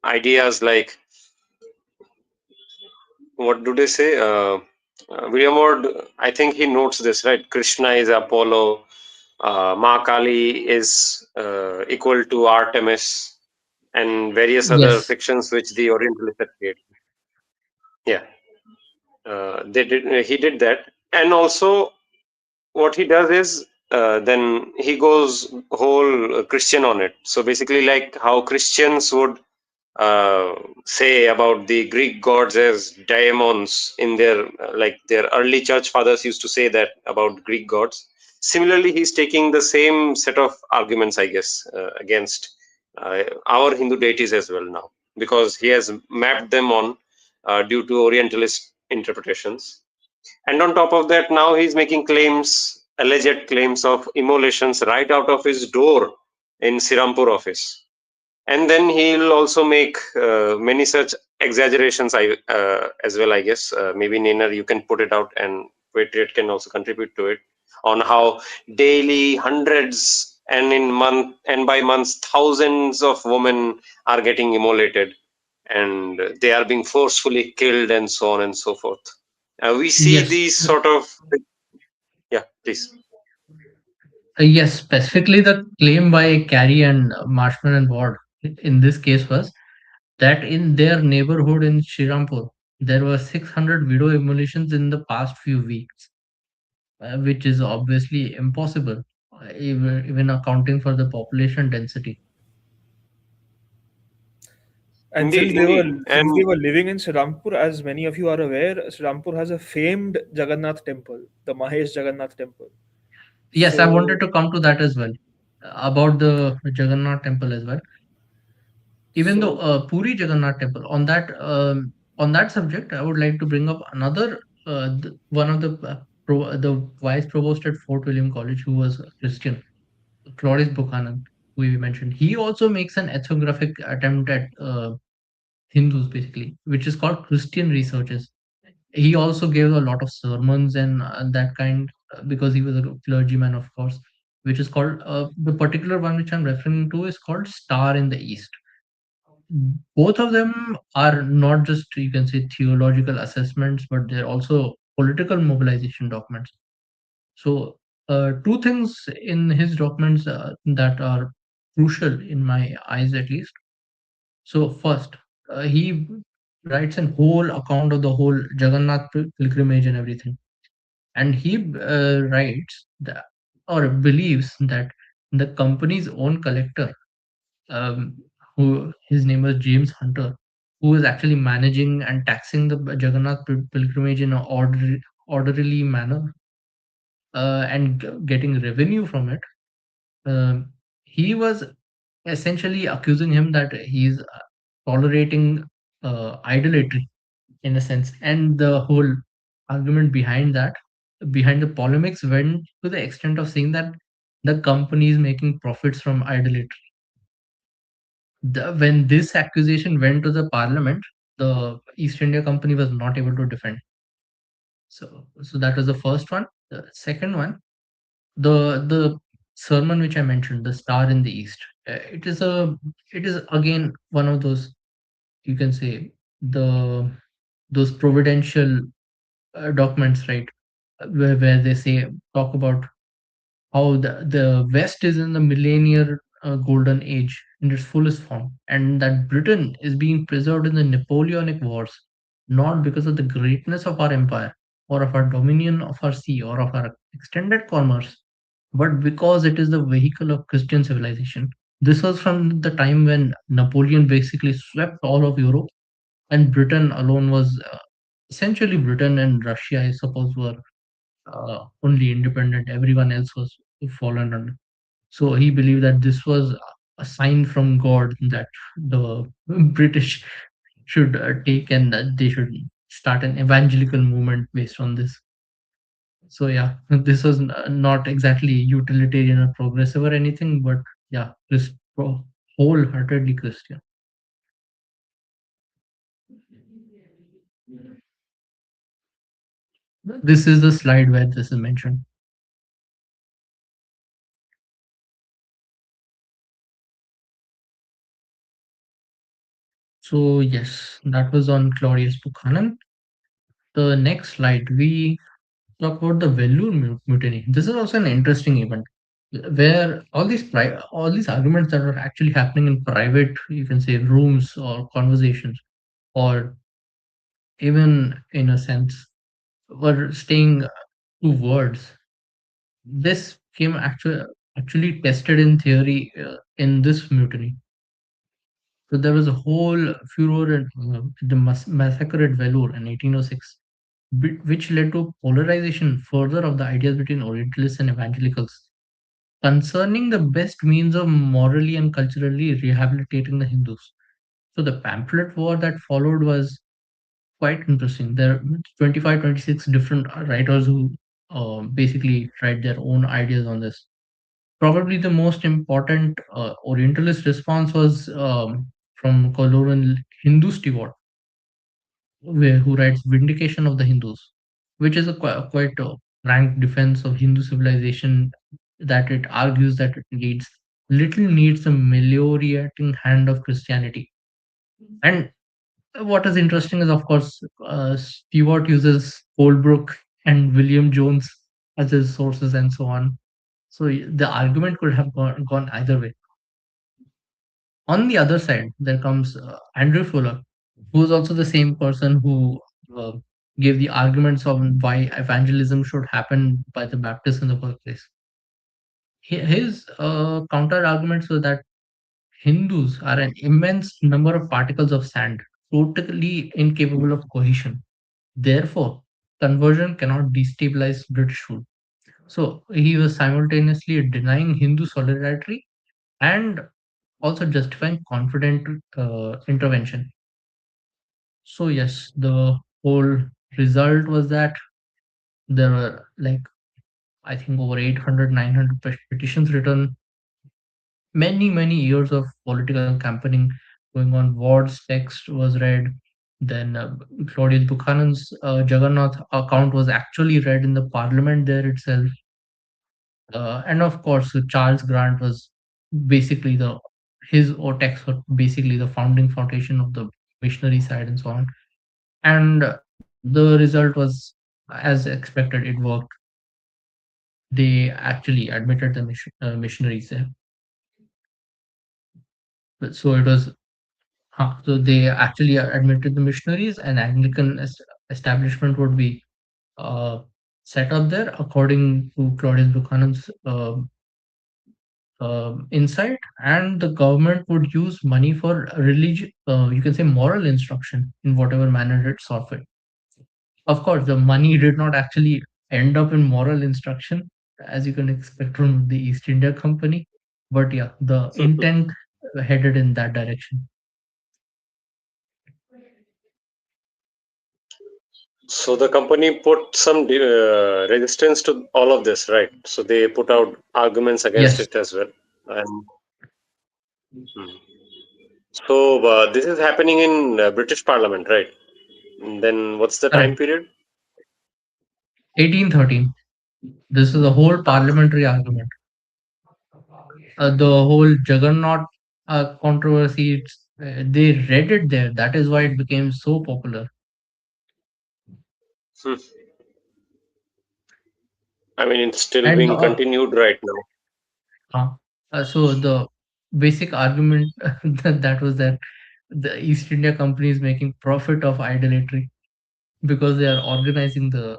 ideas like what do they say? William Ward, I think he notes this, right? Krishna is Apollo, Ma Kali is equal to Artemis, and various other Yes. fictions which the Orientalists had created. Yeah, they did. He did that, and also what he does is then he goes whole Christian on it. So basically, like how Christians would uh, say about the Greek gods as daemons in their like their early church fathers used to say that about Greek gods. Similarly, he's taking the same set of arguments, I guess, against our Hindu deities as well now, because he has mapped them on due to Orientalist interpretations. And on top of that, now he's making claims, alleged claims of immolations right out of his door in Sirampur office. And then he'll also make many such exaggerations as well, I guess. Maybe Nainer, you can put it out, and Patriot can also contribute to it, on how daily hundreds and in month and by months thousands of women are getting immolated, and they are being forcefully killed and so on and so forth. We see Yes, these sort of, yeah, please. yes, specifically the claim by Carey and Marshman and Ward in this case was that in their neighborhood in Shirampur, there were 600 widow emulations in the past few weeks, which is obviously impossible, even accounting for the population density. And Indeed, since they were indeed. since they And were living in Srirampur, as many of you are aware, Srirampur has a famed Jagannath temple, the Mahesh Jagannath temple. Yes, I wanted So, to come to that as well, about the Jagannath temple as well. Even though so Puri Jagannath temple, on that subject, I would like to bring up another one of the vice provost at Fort William College who was a Christian, Floris Buchanan, who we mentioned. He also makes an ethnographic attempt at Hindus, basically, which is called Christian Researches. He also gave a lot of sermons and that kind, because he was a clergyman, of course, which is called the particular one which I'm referring to is called Star in the East. Both of them are not just, you can say, theological assessments, but they're also political mobilization documents. So, two things in his documents that are crucial in my eyes, at least. So, first, he writes a whole account of the whole Jagannath pilgrimage and everything, and he writes that, or believes that the company's own collector, um, who his name was James Hunter, who was actually managing and taxing the Jagannath pilgrimage in an orderly manner, and getting revenue from it. Um, he was essentially accusing him that he's tolerating idolatry in a sense, and the whole argument behind that, behind the polemics, went to the extent of saying that the company is making profits from idolatry. When this accusation went to the parliament, the East India Company was not able to defend. So that was the first one. The second one, the sermon which I mentioned, the Star in the East. It is again one of those, you can say, the those providential documents, right? Where they say, talk about how the West is in the millennial golden age in its fullest form, and that Britain is being preserved in the Napoleonic Wars, not because of the greatness of our empire, or of our dominion of our sea, or of our extended commerce, but because it is the vehicle of Christian civilization. This was from the time when Napoleon basically swept all of Europe, and Britain alone was essentially Britain and Russia, I suppose, were only independent. Everyone else was fallen under. So he believed that this was a sign from God that the British should take, and that they should start an evangelical movement based on this. So yeah, this was not exactly utilitarian or progressive or anything, but yeah, wholeheartedly Christian. This is the slide where this is mentioned. So yes, that was on Claudius Buchanan. The next slide, we talk about the Vellore mutiny. This is also an interesting event where all these arguments that are actually happening in private, you can say, rooms or conversations, or even in a sense, were staying to words. This came actually tested in theory in this mutiny. So there was a whole furor at the massacre at Vellore in 1806, which led to polarization further of the ideas between Orientalists and evangelicals concerning the best means of morally and culturally rehabilitating the Hindus. So the pamphlet war that followed was quite interesting. There are 25, 26 different writers who basically tried their own ideas on this. Probably the most important Orientalist response was from colonial Hindu steward, who writes Vindication of the Hindus, which is a quite rank defense of Hindu civilization, that it argues that it needs the meliorating hand of Christianity. And what is interesting is, of course, Stewart uses Holbrook and William Jones as his sources and so on. So the argument could have gone either way. On the other side, there comes Andrew Fuller, who is also the same person who uh, gave the arguments on why evangelism should happen by the Baptists in the first place. His counter arguments were that Hindus are an immense number of particles of sand, totally incapable of cohesion. Therefore, conversion cannot destabilize British rule. So he was simultaneously denying Hindu solidarity and also justifying confident intervention. So yes, the whole result was that there were like, I think, over 800, 900 petitions written, many years of political campaigning going on. Ward's text was read. Then Claudius Buchanan's Jagannath account was actually read in the parliament there itself. And of course, Charles Grant was basically the his or text was basically the founding foundation of the missionary side and so on. And the result was as expected. It worked. They actually admitted the missionaries there. So it was so they actually admitted the missionaries, and Anglican establishment would be uh, set up there according to Claudius Buchanan's insight, and the government would use money for religion, you can say moral instruction in whatever manner it saw fit. Of course, the money did not actually end up in moral instruction, as you can expect from the East India Company. But yeah, the intent headed in that direction. So the company put some resistance to all of this, right? So they put out arguments against Yes, it as well. And hmm. So this is happening in British Parliament, right? And then what's the time correct. period? 1813. This is a whole parliamentary argument. The whole Juggernaut controversy, they read it there. That is why it became so popular. Hmm. I mean, it's still And being continued right now. uh, so the basic argument that was that the East India Company is making profit of idolatry because they are organizing the,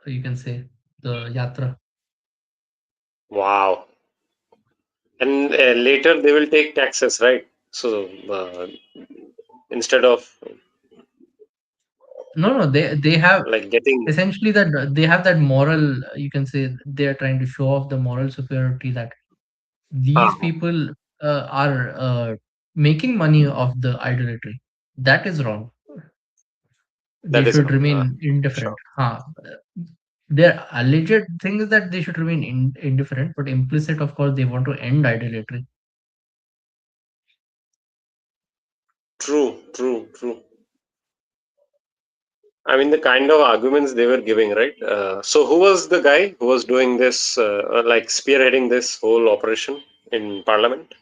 you can say, the yatra. Wow. And later they will take taxes, right? So instead of No, they have like getting essentially that they have that moral. You can say they are trying to show off the moral superiority that these ah, people are making money off the idolatry. That is wrong. They that is should wrong. remain indifferent. Sure. Their alleged thing is that they should remain indifferent, but implicit, of course, they want to end idolatry. True, true, true. I mean, the kind of arguments they were giving, right? So, who was the guy who was doing this, like spearheading this whole operation in Parliament?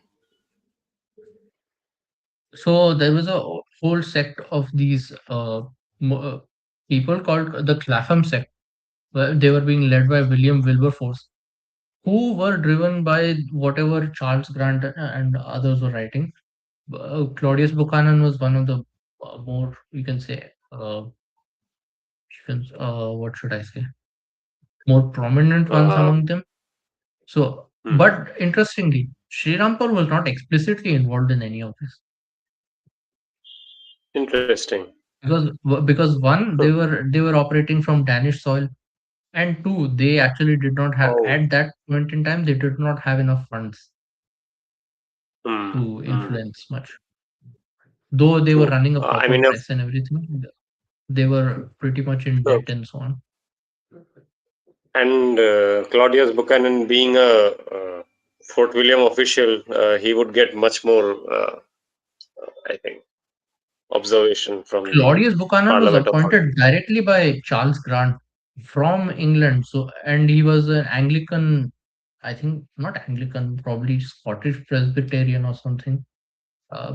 So there was a whole sect of these mo- uh, people called the Clapham sect. Where they were being led by William Wilberforce, who were driven by whatever Charles Grant and others were writing. Claudius Buchanan was one of the more, you can say, what should I say? more prominent ones Uh, among them. So, hmm, but interestingly, Sri Rampur was not explicitly involved in any of this interesting. because one, they were operating from Danish soil, and two, they actually did not have Oh, at that point in time they did not have enough funds hmm, to hmm. influence much. Though they were True. running a I proper mean, press and everything, they were pretty much in uh, debt and so on. and Claudius Buchanan being a Fort William official, he would get much more, I think, observation from the Claudius Buchanan was Parliament authority. appointed directly by Charles Grant from England. So, and he was an Anglican, I think not Anglican, probably Scottish Presbyterian or something.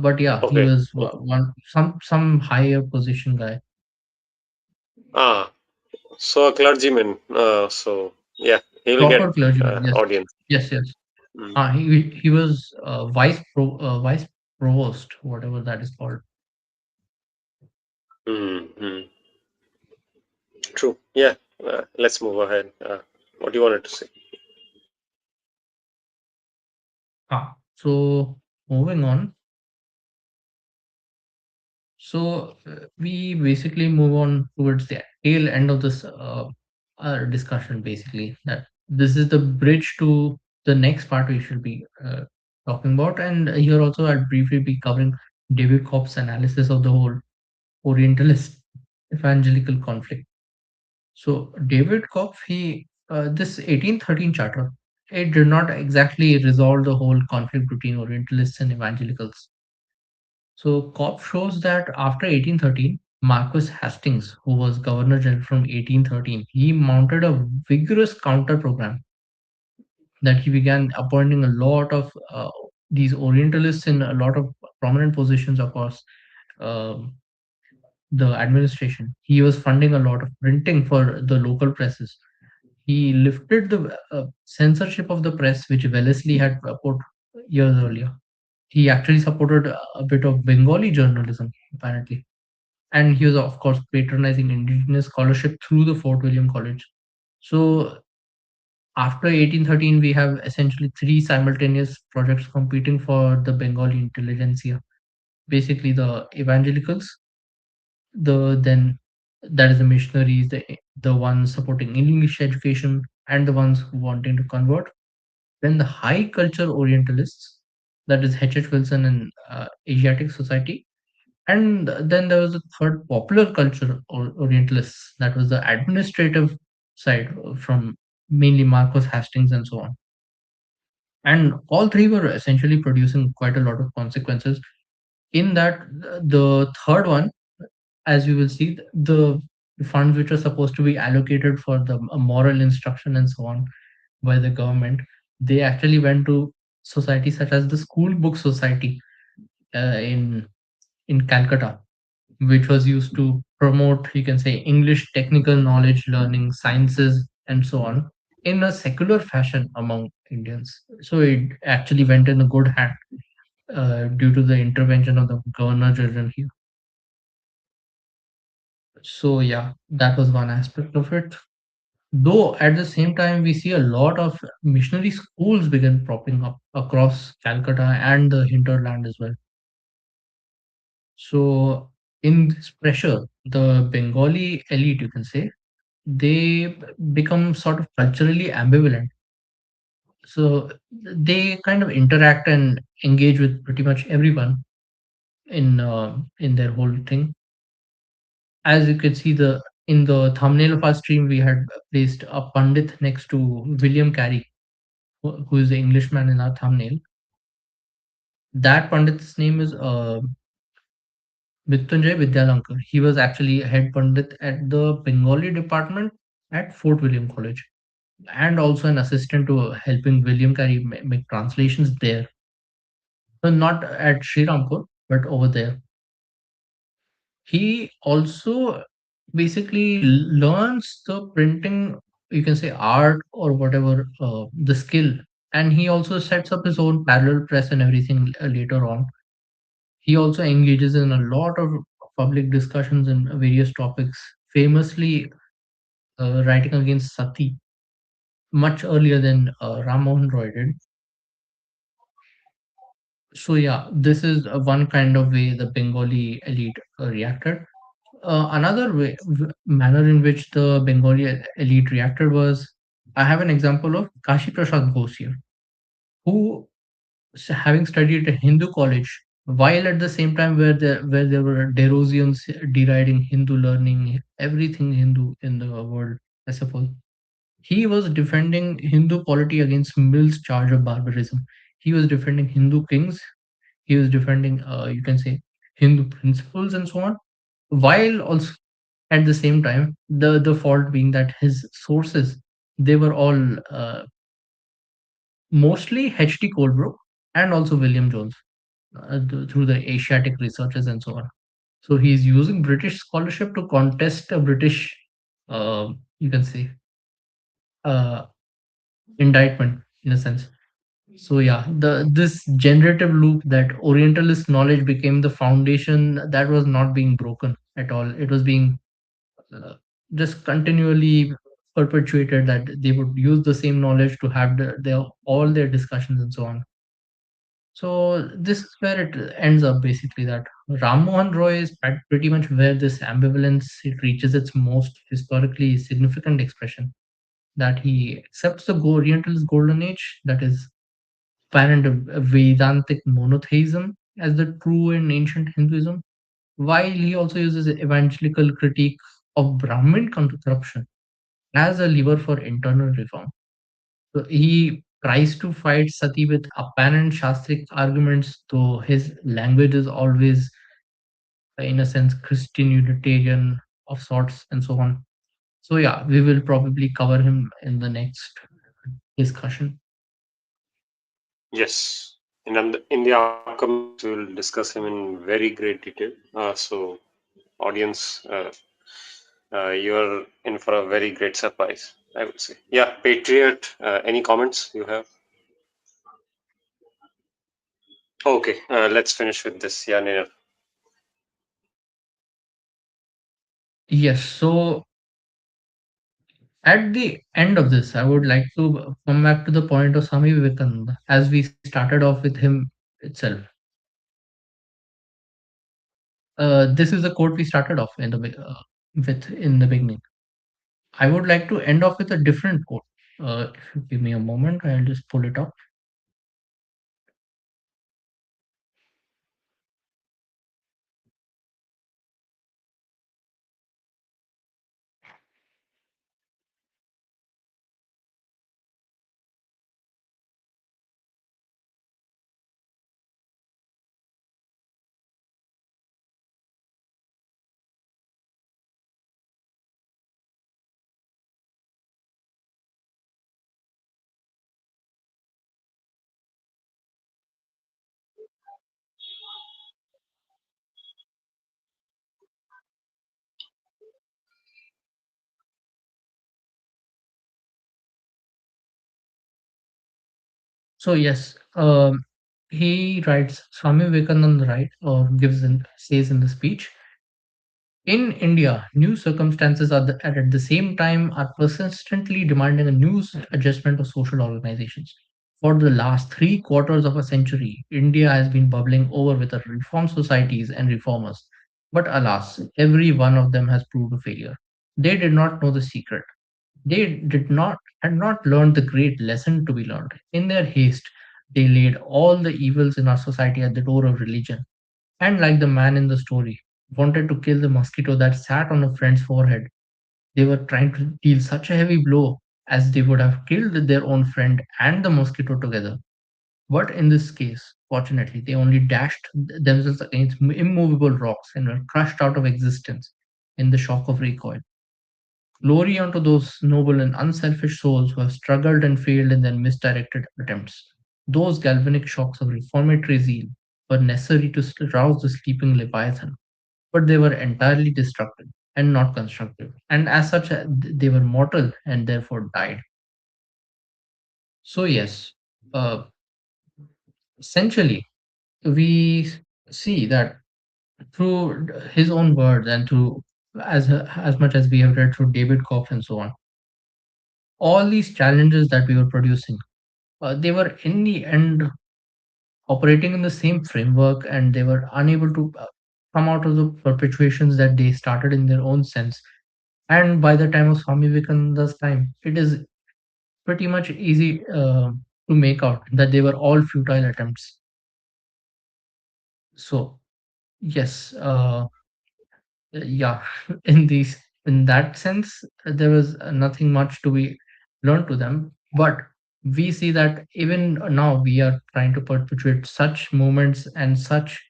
But yeah, he Okay. was Okay. one some higher position guy, Ah, so a clergyman. So yeah, he will get proper clergyman. Yes, audience. yes, yes. Mm. He was vice provost, whatever that is called. Mm-hmm. True. Yeah. Let's move ahead. What do you wanted to say? So moving on. So we basically move on towards the tail end of this discussion. Basically, that this is the bridge to the next part we should be talking about, and here also I'll briefly be covering David Kopp's analysis of the whole Orientalist evangelical conflict. So David Kopp, he this 1813 charter, it did not exactly resolve the whole conflict between Orientalists and evangelicals. So Kopp shows that after 1813, Marcus Hastings, who was Governor General from 1813, he mounted a vigorous counter program that he began appointing a lot of these Orientalists in a lot of prominent positions across um the administration. He was funding a lot of printing for the local presses. He lifted the censorship of the press, which Wellesley had put years earlier. He actually supported a bit of Bengali journalism, apparently. And he was, of course, patronizing indigenous scholarship through the Fort William College. So after 1813, we have essentially three simultaneous projects competing for the Bengali intelligentsia. Basically, the evangelicals, the then that is the missionaries, the ones supporting English education, and the ones who wanting to convert. Then the high culture Orientalists, that is H. Wilson and Asiatic Society. And then there was a third popular culture Orientalists, that was the administrative side from mainly Marcus Hastings and so on. And all three were essentially producing quite a lot of consequences. In that, the third one, as you will see, the funds which are supposed to be allocated for the moral instruction and so on by the government, they actually went to societies such as the School Book Society in Calcutta, which was used to promote, you can say, English technical knowledge, learning, sciences, and so on in a secular fashion among Indians. So it actually went in a good hand due to the intervention of the Governor General here. So yeah, that was one aspect of it. Though at the same time, we see a lot of missionary schools begin propping up across Calcutta and the hinterland as well. So in this pressure, the Bengali elite, you can say, they become sort of culturally ambivalent. So they kind of interact and engage with pretty much everyone in their whole thing. As you can see, the in the thumbnail of our stream, we had placed a pundit next to William Carey, who is the Englishman in our thumbnail. That pundit's name is Mrityunjay Vidyalankar. He was actually a head pundit at the Bengali department at Fort William College, and also an assistant to helping William Carey make translations there. So not at Sri Rampur, but over there. He also basically learns the printing, you can say art or whatever, the skill. And he also sets up his own parallel press and everything later on. He also engages in a lot of public discussions in various topics, famously writing against sati. much earlier than Ram Mohan Roy did. So yeah, this is one kind of way the Bengali elite reacted. Another manner in which the Bengali elite reacted was, I have an example of Kashi Prasad Ghosh here, who, having studied at a Hindu college, while at the same time where there were Derosians deriding Hindu learning, everything Hindu in the world, I suppose, he was defending Hindu polity against Mill's charge of barbarism. He was defending Hindu kings. He was defending, you can say, Hindu principles and so on, while also at the same time the fault being that his sources, they were all mostly H.T. Colebrook and also William Jones, through the Asiatic researches and so on. So he's using British scholarship to contest a British, uh, you can say, uh, indictment in a sense. So yeah, the this generative loop that Orientalist knowledge became the foundation, that was not being broken at all. It was being uh, just continually perpetuated, that they would use the same knowledge to have their all their discussions and so on. So this is where it ends up basically, that Ram Mohan Roy is pretty much where this ambivalence, it reaches its most historically significant expression. That he accepts the Orientalist golden age, that is apparent Vedantic monotheism as the true and ancient Hinduism, while he also uses evangelical critique of Brahmin corruption as a lever for internal reform. So he tries to fight Sati with apparent Shastric arguments, though his language is always, in a sense, Christian Unitarian of sorts, and so on. So, yeah, we will probably cover him in the next discussion. Yes. In the upcoming episodes, we will discuss him in very great detail. So, audience, you're in for a very great surprise, I would say. Yeah, Patriot, any comments you have? Okay, let's finish with this. Yeah, Nirav. Yes, so at the end of this, I would like to come back to the point of Swami Vivekananda, as we started off with him itself. This is the quote we started off with in the beginning. I would like to end off with a different quote. If you give me a moment, I'll just pull it up. So yes, he writes, Swami Vivekananda writes, or says in the speech, in India, new circumstances at the same time are persistently demanding a new adjustment of social organizations. For the last three quarters of a century, India has been bubbling over with her reform societies and reformers. But alas, every one of them has proved a failure. They did not know the secret. They had not learned the great lesson to be learned. In their haste, they laid all the evils in our society at the door of religion, and like the man in the story, wanted to kill the mosquito that sat on a friend's forehead. They were trying to deal such a heavy blow as they would have killed their own friend and the mosquito together. But in this case, fortunately, they only dashed themselves against immovable rocks and were crushed out of existence in the shock of recoil. Glory unto those noble and unselfish souls who have struggled and failed in their misdirected attempts. Those galvanic shocks of reformatory zeal were necessary to rouse the sleeping Leviathan, but they were entirely destructive and not constructive, and as such, they were mortal and therefore died. So, yes, uh, essentially, we see that through his own words and through as much as we have read through David Koch and so on, all these challenges that we were producing, they were in the end operating in the same framework, and they were unable to come out of the perpetuations that they started in their own sense. And by the time of Swami Vivekananda's time, it is pretty much easy to make out that they were all futile attempts. So yes, yeah, in that sense, there was nothing much to be learned to them. But we see that even now we are trying to perpetuate such movements and such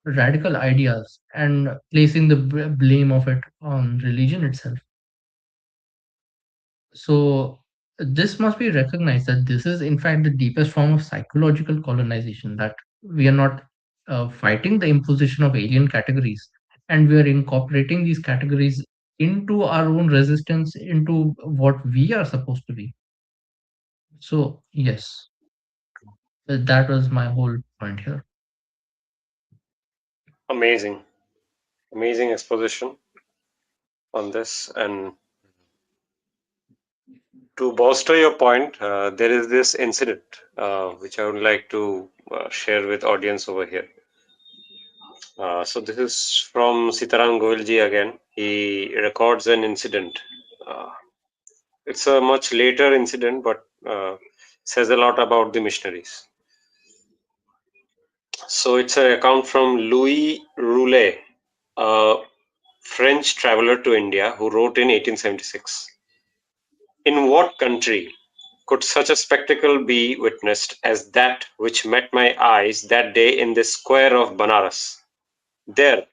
radical ideas and placing the blame of it on religion itself. So this must be recognized that this is in fact the deepest form of psychological colonization, that we are not fighting the imposition of alien categories, and we are incorporating these categories into our own resistance, into what we are supposed to be. So yes, that was my whole point here. Amazing, amazing exposition on this. And to bolster your point, there is this incident which I would like to share with audience over here. So this is from Sitaram Govilji again. He records an incident. Uh, it's a much later incident, but says a lot about the missionaries. So it's an account from Louis Roulet, a French traveler to India who wrote in 1876. In what country could such a spectacle be witnessed as that which met my eyes that day in the square of Banaras? There,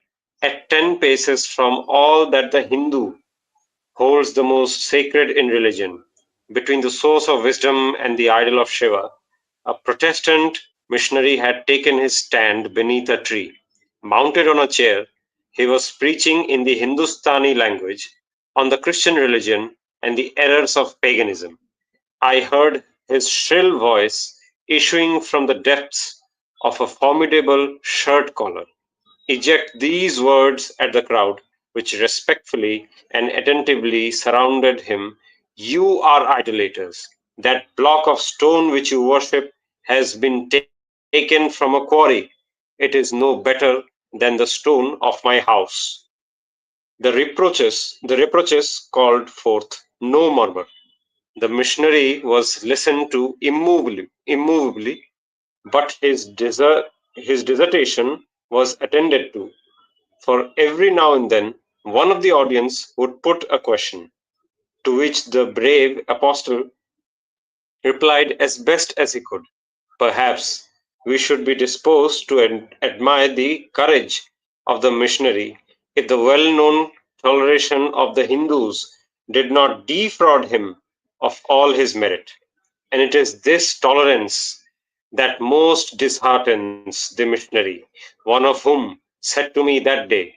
at 10 paces from all that the Hindu holds the most sacred in religion, between the source of wisdom and the idol of Shiva, a Protestant missionary had taken his stand beneath a tree. Mounted on a chair, he was preaching in the Hindustani language on the Christian religion and the errors of paganism. I heard his shrill voice issuing from the depths of a formidable shirt collar eject these words at the crowd, which respectfully and attentively surrounded him. You are idolaters. That block of stone which you worship has been taken from a quarry. It is no better than the stone of my house. The reproaches called forth no murmur. The missionary was listened to immovably, but his dissertation was attended to, for every now and then one of the audience would put a question, to which the brave apostle replied as best as he could. Perhaps we should be disposed to admire the courage of the missionary if the well known toleration of the Hindus did not defraud him of all his merit. And it is this tolerance that most disheartens the missionary, one of whom said to me that day,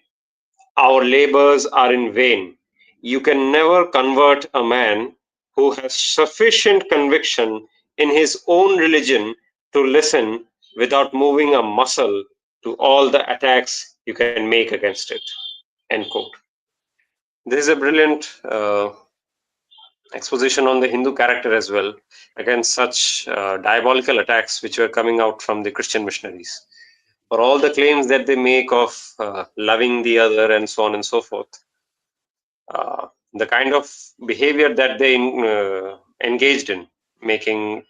our labors are in vain. You can never convert a man who has sufficient conviction in his own religion to listen without moving a muscle to all the attacks you can make against it. End quote. This is a brilliant exposition on the Hindu character as well against such diabolical attacks which were coming out from the Christian missionaries. For all the claims that they make of loving the other and so on and so forth, the kind of behavior that they engaged in, making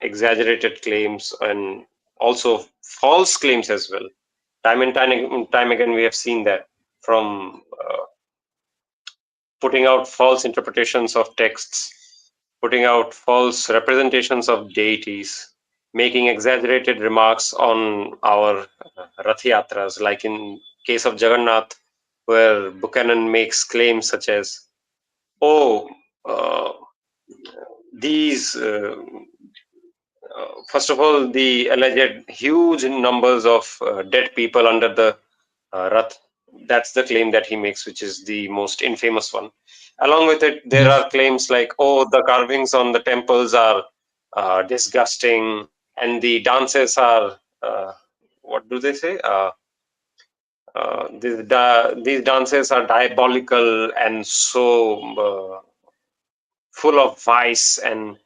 exaggerated claims and also false claims as well. Time and time again, we have seen that from putting out false interpretations of texts, putting out false representations of deities, making exaggerated remarks on our Rath Yatras, like in case of Jagannath, where Buchanan makes claims such as, oh, uh, these, first of all, the alleged huge numbers of dead people under the Rath. That's the claim that he makes, which is the most infamous one. Along with it, there Yes. are claims like, oh, the carvings on the temples are disgusting, and the dances are, what do they say? These dances are diabolical and so full of vice and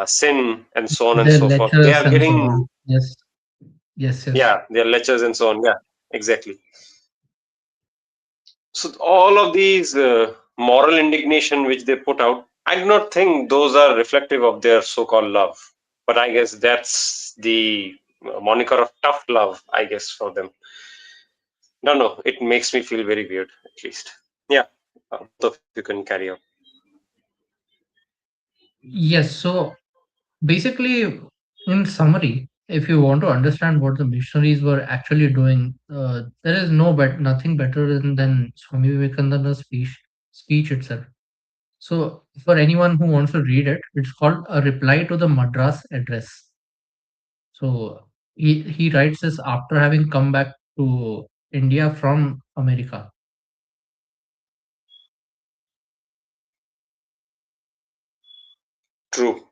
sin and so on and Their so forth. They lectures are and so getting, on. Yes, yes, yes. yeah, their lectures and so on. Yeah, exactly. So all of these moral indignation which they put out, I do not think those are reflective of their so-called love. But I guess that's the moniker of tough love, I guess, for them. No, no, it makes me feel very weird, at least. Yeah, both of you can carry on. Yes, so basically, in summary, if you want to understand what the missionaries were actually doing, there is nothing better than Swami Vivekananda's speech itself. So, for anyone who wants to read it, it's called A Reply to the Madras Address. So, he writes this after having come back to India from America. True.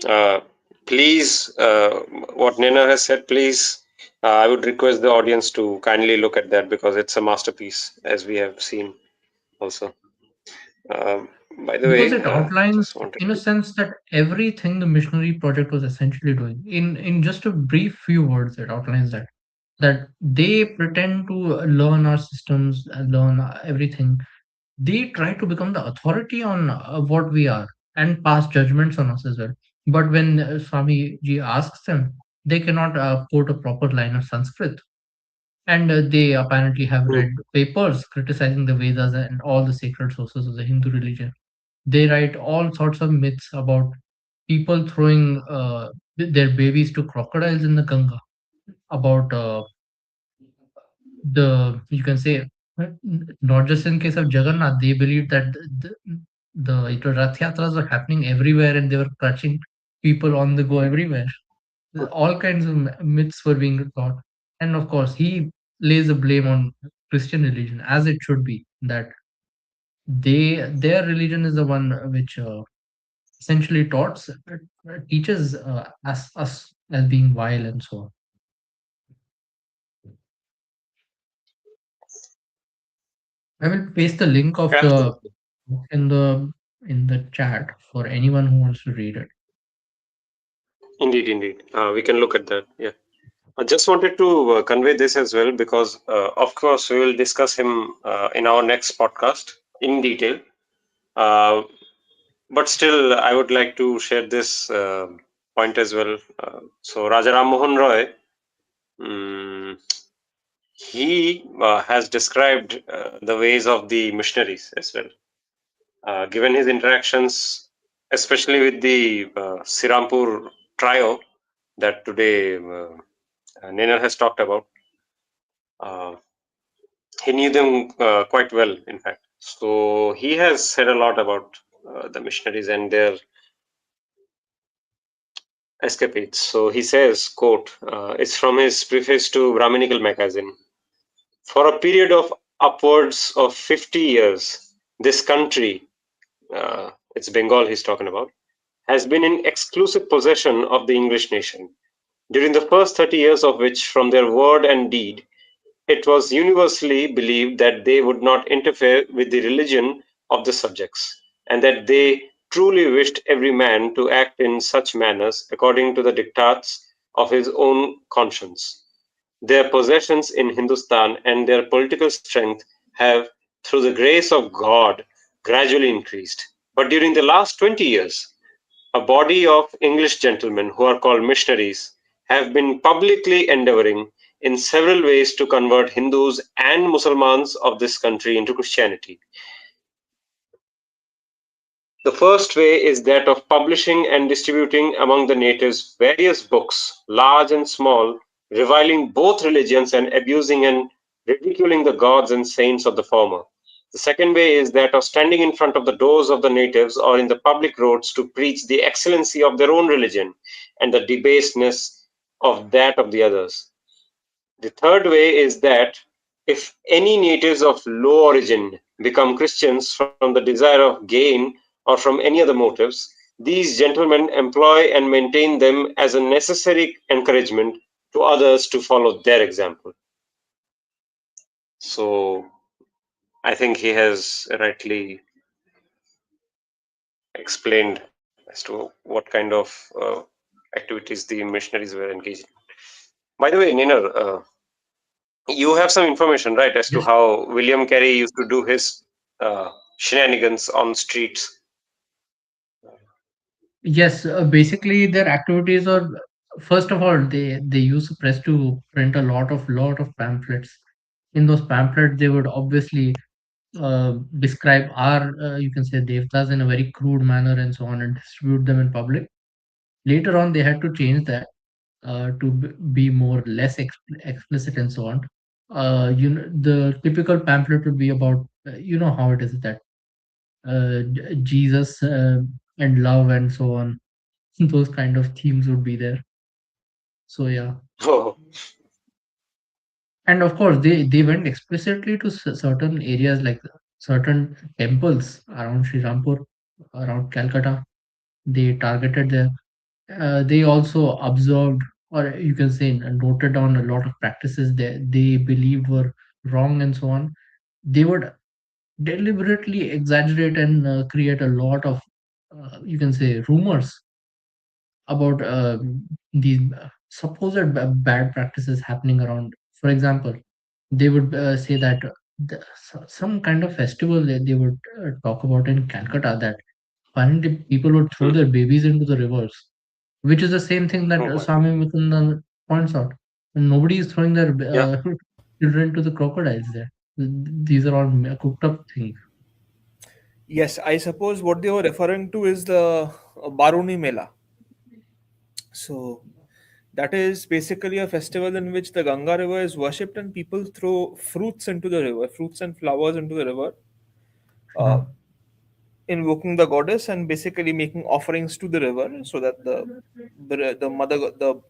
Uh, Please, what Nina has said, please, I would request the audience to kindly look at that because it's a masterpiece, as we have seen also. Um, by the Because way, it outlines, just wanted in a to. sense, that everything the missionary project was essentially doing. In just a brief few words, it outlines that they pretend to learn our systems, learn everything. They try to become the authority on what we are and pass judgments on us as well. But when Swami ji asks them, they cannot quote a proper line of Sanskrit. And they apparently have Hmm, read papers criticizing the Vedas and all the sacred sources of the Hindu religion. They write all sorts of myths about people throwing their babies to crocodiles in the Ganga, about the, you can say, not just in case of Jagannath, they believed that the Rath Yatras were happening everywhere and they were catching people on the go everywhere. All kinds of myths were being taught. And of course, he lays the blame on Christian religion, as it should be, that their religion is the one which essentially teaches us as being vile and so on. I will paste the link of the absolutely. book in the chat for anyone who wants to read it. Indeed, indeed. We can look at that. Yeah. I just wanted to convey this as well because, of course, we will discuss him in our next podcast in detail. Uh, but still, I would like to share this point as well. So, Raja Ram Mohan Roy, mm, he has described the ways of the missionaries as well. Given his interactions, especially with the Sirampur trio that today Nainer has talked about, uh, he knew them quite well, in fact. So he has said a lot about the missionaries and their escapades. So he says, quote, it's from his preface to Brahminical magazine. For a period of upwards of 50 years, this country, it's Bengal he's talking about, has been in exclusive possession of the English nation, during the first 30 years of which, from their word and deed, it was universally believed that they would not interfere with the religion of the subjects, and that they truly wished every man to act in such manners according to the dictats of his own conscience. Their possessions in Hindustan and their political strength have, through the grace of God, gradually increased. But during the last 20 years, a body of English gentlemen who are called missionaries have been publicly endeavoring in several ways to convert Hindus and Muslims of this country into Christianity. The first way is that of publishing and distributing among the natives various books, large and small, reviling both religions and abusing and ridiculing the gods and saints of the former. The second way is that of standing in front of the doors of the natives or in the public roads to preach the excellency of their own religion and the debasedness of that of the others. The third way is that if any natives of low origin become Christians from the desire of gain or from any other motives, these gentlemen employ and maintain them as a necessary encouragement to others to follow their example. So I think he has rightly explained as to what kind of activities the missionaries were engaged in. By the way, Niner, you have some information, right, as to Yes. how William Carey used to do his shenanigans on streets? Yes, basically their activities are, first of all, they use the press to print a lot of pamphlets. In those pamphlets, they would obviously describe our, you can say, devtas in a very crude manner and so on, and distribute them in public. Later on, they had to change that to be more less explicit and so on. The typical pamphlet would be about, you know how it is that Jesus and love and so on. Those kind of themes would be there. So yeah, Oh, and of course they went explicitly to certain areas like certain temples around Sri Rampur, around Calcutta. They targeted there. They also observed, or you can say, noted down a lot of practices that they believed were wrong and so on. They would deliberately exaggerate and create a lot of, you can say, rumors about these supposed bad practices happening around. For example, they would say that some kind of festival that they would talk about in Calcutta, that apparently people would throw hmm. their babies into the rivers, which is the same thing that Oh my. Swami Vivekananda points out. Nobody is throwing their Yeah. children to the crocodiles there. These are all cooked up things. Yes, I suppose what they were referring to is the Baruni Mela. So that is basically a festival in which the Ganga River is worshipped and people throw fruits into the river, fruits and flowers into the river, uh, Uh, invoking the goddess and basically making offerings to the river so that the mother, the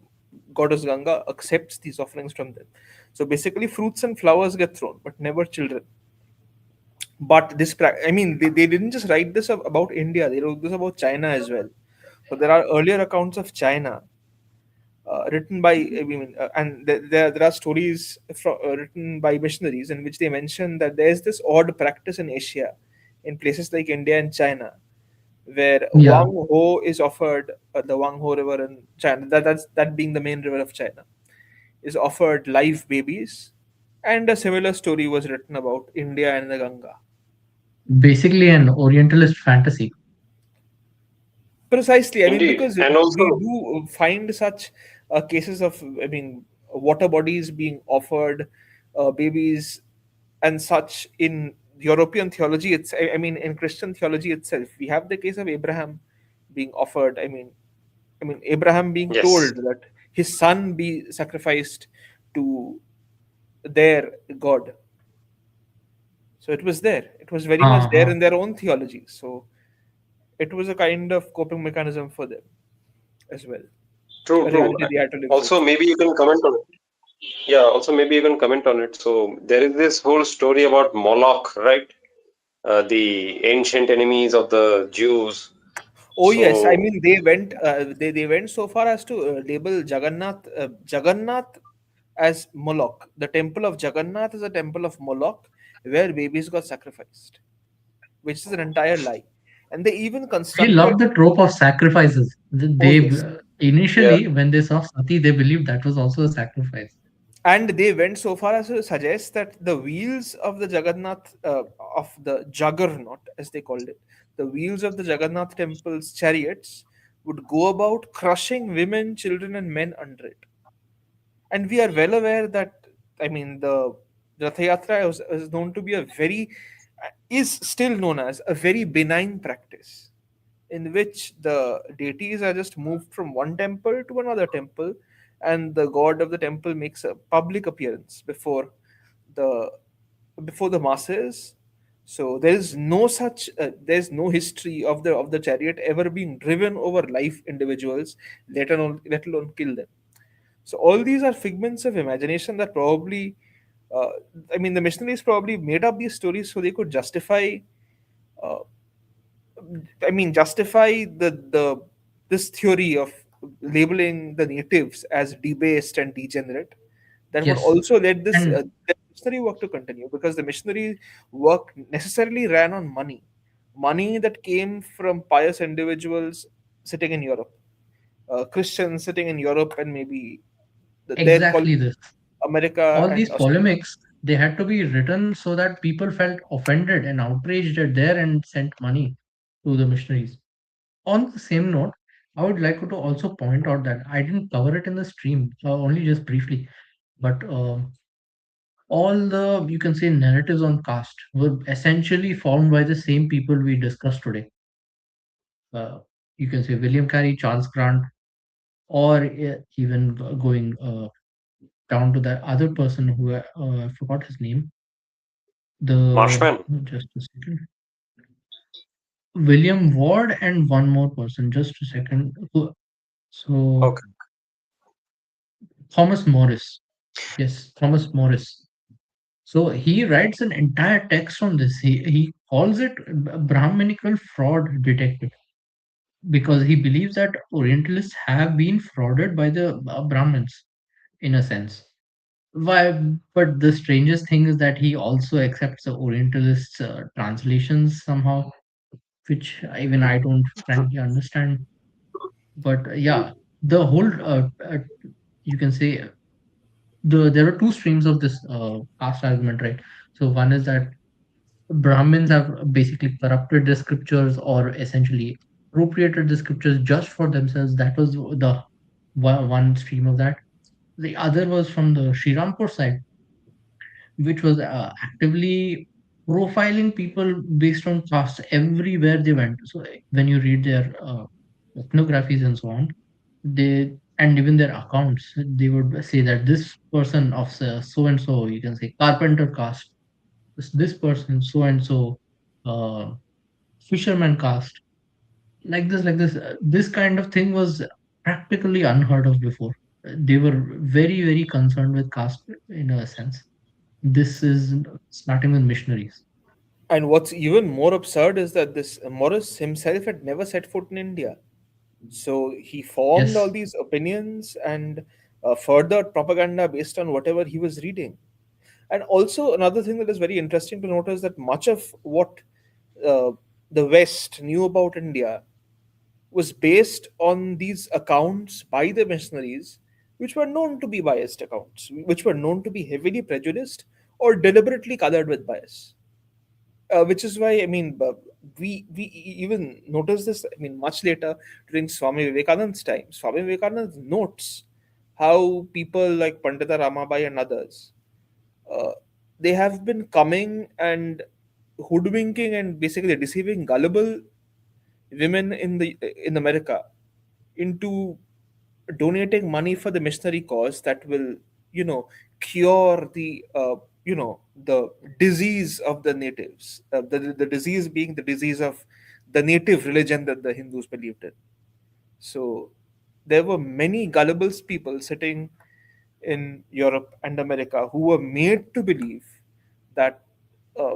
goddess Ganga, accepts these offerings from them. So basically, fruits and flowers get thrown, but never children. But I mean, they didn't just write this about India; they wrote this about China as well. So there are earlier accounts of China written by, I mean, and there are stories written by missionaries in which they mention that there is this odd practice in Asia, in places like India and China, where yeah, Wang Ho is offered, the Wang Ho River in China, that being the main river of China, is offered live babies, and a similar story was written about India and the Ganga. basically an Orientalist fantasy. Precisely. I mean, Indeed. because And we also, do find such cases of, I mean, water bodies being offered, babies, and such in European theology. I mean, in Christian theology itself, we have the case of Abraham being offered. I mean, Abraham being yes. told that his son be sacrificed to their God. So it was there. It was very much there Uh-huh. in their own theology. So it was a kind of coping mechanism for them as well, True, a true. reality they had to live with. Also, maybe you can comment on it. Yeah, also maybe you can comment on it. So there is this whole story about Moloch, right? The ancient enemies of the Jews. Oh yes, I So mean they went so far as to label Jagannath as Moloch. The temple of Jagannath is a temple of Moloch where babies got sacrificed, which is an entire lie. And they even They constructed. love the trope of sacrifices. Oh They yes, yeah, initially, when they saw Sati, they believed that was also a sacrifice. and they went so far as to suggest that the wheels of the Jagannath, of the Juggernaut, as they called it, the wheels of the Jagannath temple's chariots would go about crushing women, children, and men under it. And we are well aware that, I mean, the Ratha Yatra is known to be a very, is still known as a very benign practice in which the deities are just moved from one temple to another temple, and the god of the temple makes a public appearance the before the masses. So there is no such, there's no history of the chariot ever being driven over live individuals, let alone kill them. So all these are figments of imagination that probably, uh, I mean, the missionaries probably made up these stories so they could justify, uh, I mean, justify the this theory of labeling the natives as debased and degenerate. That would Yes, also let this and the missionary work to continue, because the missionary work necessarily ran on money. money that came from pious individuals sitting in Europe, Christians sitting in Europe, and maybe their Exactly colleagues this. in America All and these Australia. polemics, they had to be written so that people felt offended and outraged at there and sent money to the missionaries. On the same note, I would like to also point out that I didn't cover it in the stream, only just briefly, but all the, you can say, narratives on caste were essentially formed by the same people we discussed today. Uh, you can say William Carey, Charles Grant, or even going down to that other person who I forgot his name. The Marshman. just a second, William Ward, and one more person. Just a second. So Okay. Thomas Morris. Yes, Thomas Morris. So he writes an entire text on this. He calls it Brahminical fraud detective because he believes that Orientalists have been frauded by the Brahmins in a sense. Why? But the strangest thing is that he also accepts the Orientalist translations somehow, which even I don't frankly understand. But yeah, the whole you can say there are two streams of this caste argument, right? So one is that Brahmins have basically corrupted the scriptures or essentially appropriated the scriptures just for themselves. That was the one stream of that. The other was from the Shriram side, which was actively profiling people based on caste everywhere they went. So when you read their ethnographies and so on, they and even their accounts, they would say that this person of so and so, you can say carpenter caste, this person so and so, fisherman caste, like this, like this. This kind of thing was practically unheard of before. They were very, very concerned with caste in a sense. This is starting with missionaries. And what's even more absurd is that this Morris himself had never set foot in India. So he formed all Yes. these opinions and furthered propaganda based on whatever he was reading. And also, another thing that is very interesting to notice that much of what uh, the West knew about India was based on these accounts by the missionaries, which were known to be biased accounts, which were known to be heavily prejudiced or deliberately colored with bias. Which is why I mean, we even noticed this. I mean, much later during Swami Vivekananda's time, Swami Vivekananda notes how people like Pandita Ramabai and others, uh, they have been coming and hoodwinking and basically deceiving gullible women in America into donating money for the missionary cause that will, you know, cure the disease of the natives, the disease being the disease of the native religion that the Hindus believed in. So there were many gullible people sitting in Europe and America who were made to believe that uh,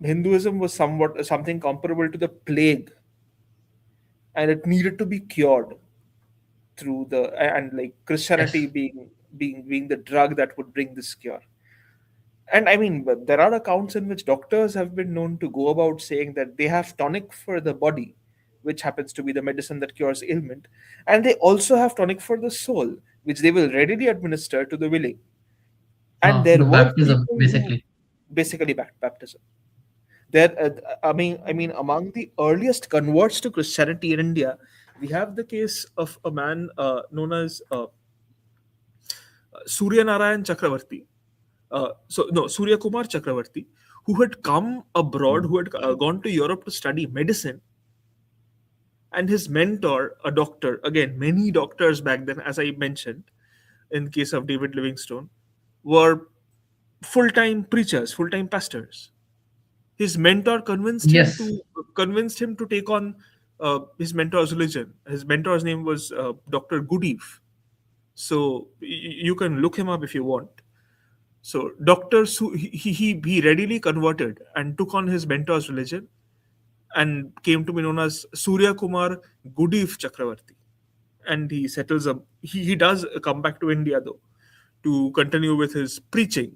Hinduism was somewhat something comparable to the plague, and it needed to be cured through the and like Christianity Yes. being the drug that would bring this cure. And I mean, but there are accounts in which doctors have been known to go about saying that they have tonic for the body, which happens to be the medicine that cures ailment, and they also have tonic for the soul, which they will readily administer to the willing. And there The were baptism, people who basically. basically baptism. There, I mean, among the earliest converts to Christianity in India, we have the case of a man known as Surya Narayan Chakravarti. Surya Kumar Chakravarti, who had come abroad, who had gone to Europe to study medicine, and his mentor, a doctor, again, many doctors back then, as I mentioned, in case of David Livingstone, were full time preachers, full time pastors. His mentor Yes. convinced him to take on his mentor's religion. His mentor's name was Dr. Goodeve. So you can look him up if you want. So he readily converted and took on his mentor's religion and came to be known as Surya Kumar Goodeve Chakravarti. And he settles up. He does come back to India though to continue with his preaching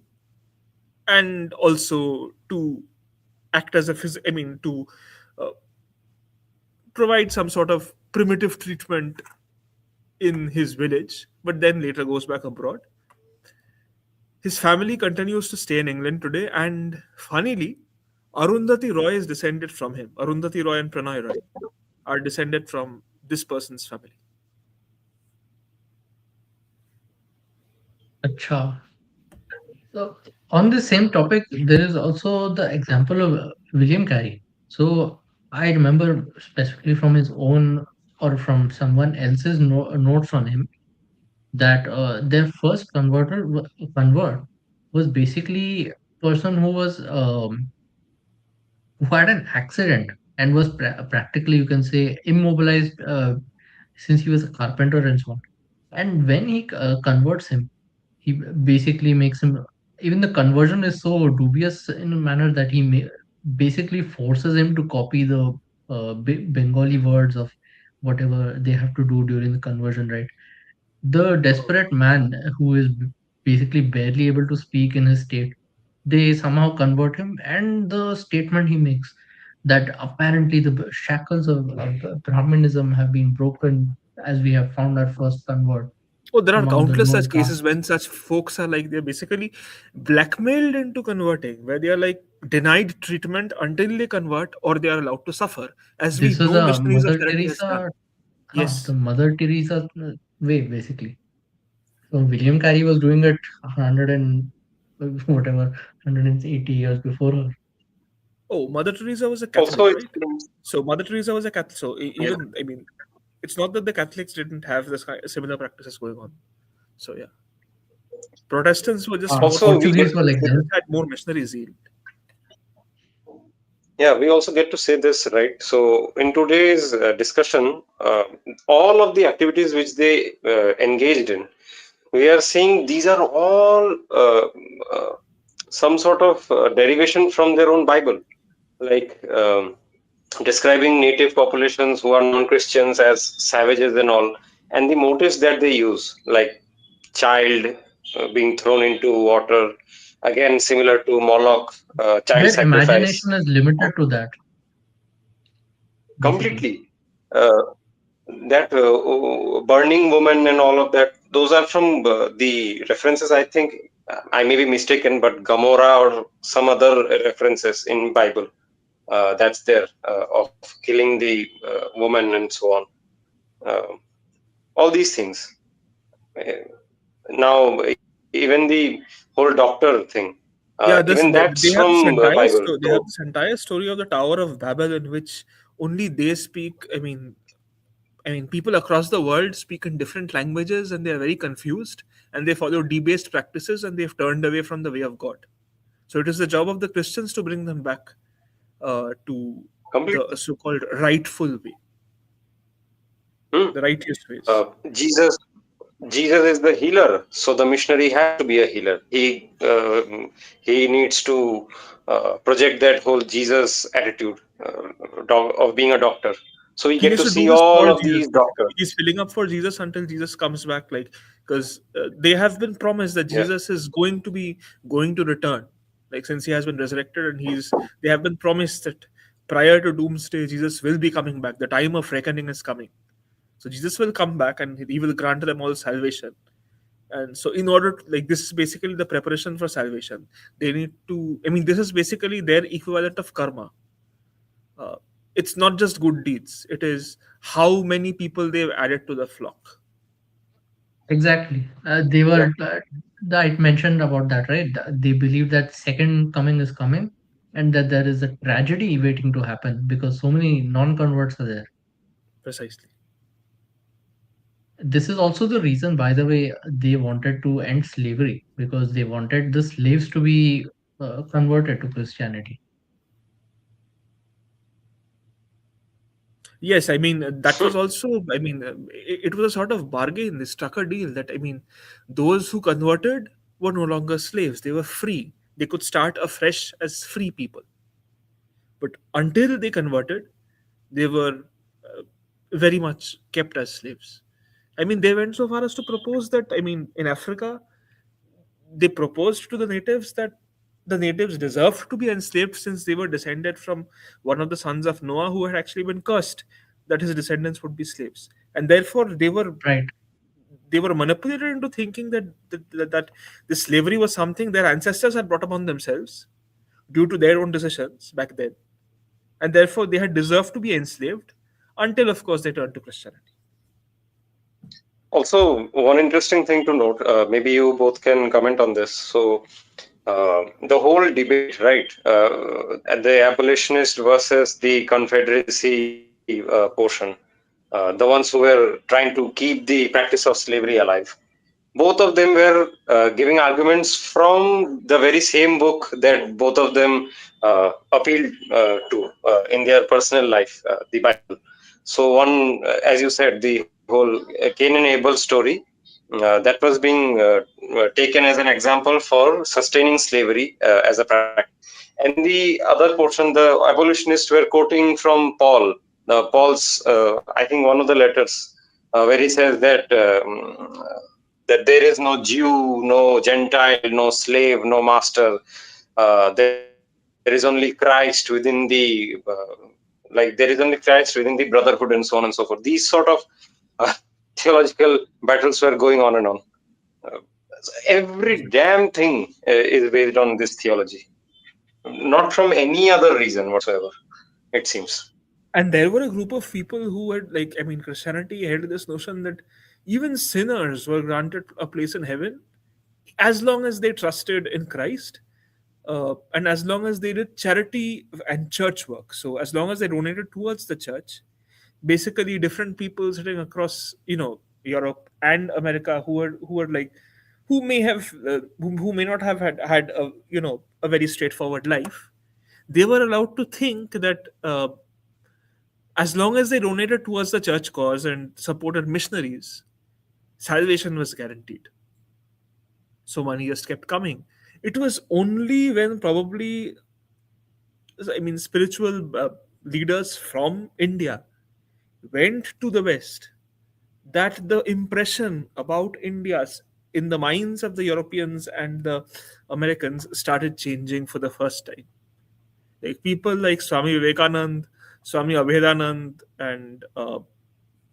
and also to act as a to uh, provide some sort of primitive treatment in his village, but then later goes back abroad. His family continues to stay in England today, and funnily, Arundhati Roy is descended from him. Arundhati Roy and Pranay Roy are descended from this person's family. Acha. So on the same topic, there is also the example of William Carey. So I remember specifically from his own or from someone else's notes on him that their first convert was basically a person who had an accident and was practically, you can say, immobilized, since he was a carpenter and so on. And when he converts him, he basically makes him, even the conversion is so dubious in a manner that basically forces him to copy the Bengali words of whatever they have to do during the conversion, right? The desperate man who is basically barely able to speak in his state, they somehow convert him, and the statement he makes that apparently the shackles of Brahmanism have been broken as we have found our first convert Oh, there are among the countless lower such cases castes. when such folks are like they're basically blackmailed into converting, where they are like denied treatment until they convert, or they are allowed to suffer, as we This was know a Missionaries of Mother Charity has done. Teresa, the Yes. Mother Teresa way, basically. So William Carey was doing it 100 and whatever, 180 years before her. Oh, Mother Teresa was a Also, Catholic, it right? seems, So Mother Teresa was a Catholic. So yeah. even it's not that the Catholics didn't have similar practices going on. So yeah, Protestants were just more Also, we Portuguese get were to like say, that. had more missionary zeal. yeah, we also get to say this, right? So, in today's discussion, all of the activities which they engaged in, we are seeing these are all uh, some sort of derivation from their own Bible, like describing native populations who are non-Christians as savages and all, and the motives that they use, like child being thrown into water, again similar to Moloch, child Their sacrifice, imagination is limited to that, basically. completely. Uh, that burning woman and all of that, those are from the references. I think I may be mistaken, but Gomorrah or some other references in Bible. That's there of killing the woman and so on. Uh, all these things. Uh, Now, even the whole doctor thing, Yeah, even that's they have this from Bible. they So have this entire story of the Tower of Babel in which only they speak. People across the world speak in different languages, and they are very confused, and they follow debased practices, and they've turned away from the way of God. So it is the job of the Christians to bring them back to the completely. so-called rightful way, Hmm. the righteous ways. Jesus is the healer, so the missionary has to be a healer. He needs to project that whole Jesus attitude of being a doctor. So we He get needs to to do see this all for of Jesus. these Basically, doctors. he's filling up for Jesus until Jesus comes back. Like, because they have been promised that Yeah, Jesus is going to return. Like, since he has been resurrected, and they have been promised that prior to doomsday, Jesus will be coming back. The time of reckoning is coming. So Jesus will come back, and he will grant them all salvation. And so, in order to, like, this is basically the preparation for salvation. They need to. This is basically their equivalent of karma. uh, it's not just good deeds, it is how many people they've added to the flock. Exactly. They yeah. were, I mentioned about that, right? They believe that second coming is coming and that there is a tragedy waiting to happen because so many non-converts are there. Precisely. This is also the reason, by the way, they wanted to end slavery because they wanted the slaves to be converted to Christianity. Yes, that was also, it was a sort of bargain. They struck a deal that, those who converted were no longer slaves, they were free. They could start afresh as free people. But until they converted, they were very much kept as slaves. They went so far as to propose that, in Africa, they proposed to the natives that the natives deserved to be enslaved since they were descended from one of the sons of Noah who had actually been cursed that his descendants would be slaves, and therefore Right. they were manipulated into thinking that this slavery was something their ancestors had brought upon themselves due to their own decisions back then, and therefore they had deserved to be enslaved until, of course, they turned to Christianity. Also, one interesting thing to note, maybe you both can comment on this. So, the whole debate, right, the abolitionist versus the Confederacy portion, the ones who were trying to keep the practice of slavery alive, both of them were giving arguments from the very same book that both of them appealed to in their personal life, the Bible. So, one, as you said, the whole Cain and Abel story, that was being taken as an example for sustaining slavery as a practice. And the other portion, the abolitionists were quoting from Paul, Paul's, I think, one of the letters, where he says that there is no Jew, no Gentile, no slave, no master. There is only Christ within the there is only Christ within the brotherhood, and so on and so forth. These sort of uh, theological battles were going on and on. Uh, every damn thing is based on this theology, not from any other reason whatsoever, it seems. And there were a group of people who had, like, I mean, Christianity had this notion that even sinners were granted a place in heaven as long as they trusted in Christ, and as long as they did charity and church work. So as long as they donated towards the church, basically different people sitting across, Europe and America who are like, who may not have had a, a very straightforward life, they were allowed to think that as long as they donated towards the church cause and supported missionaries, salvation was guaranteed. So money just kept coming. It was only when probably, I mean, spiritual leaders from India went to the West that the impression about India in the minds of the Europeans and the Americans started changing for the first time. Like people like Swami Vivekanand, Swami Abhedanand, and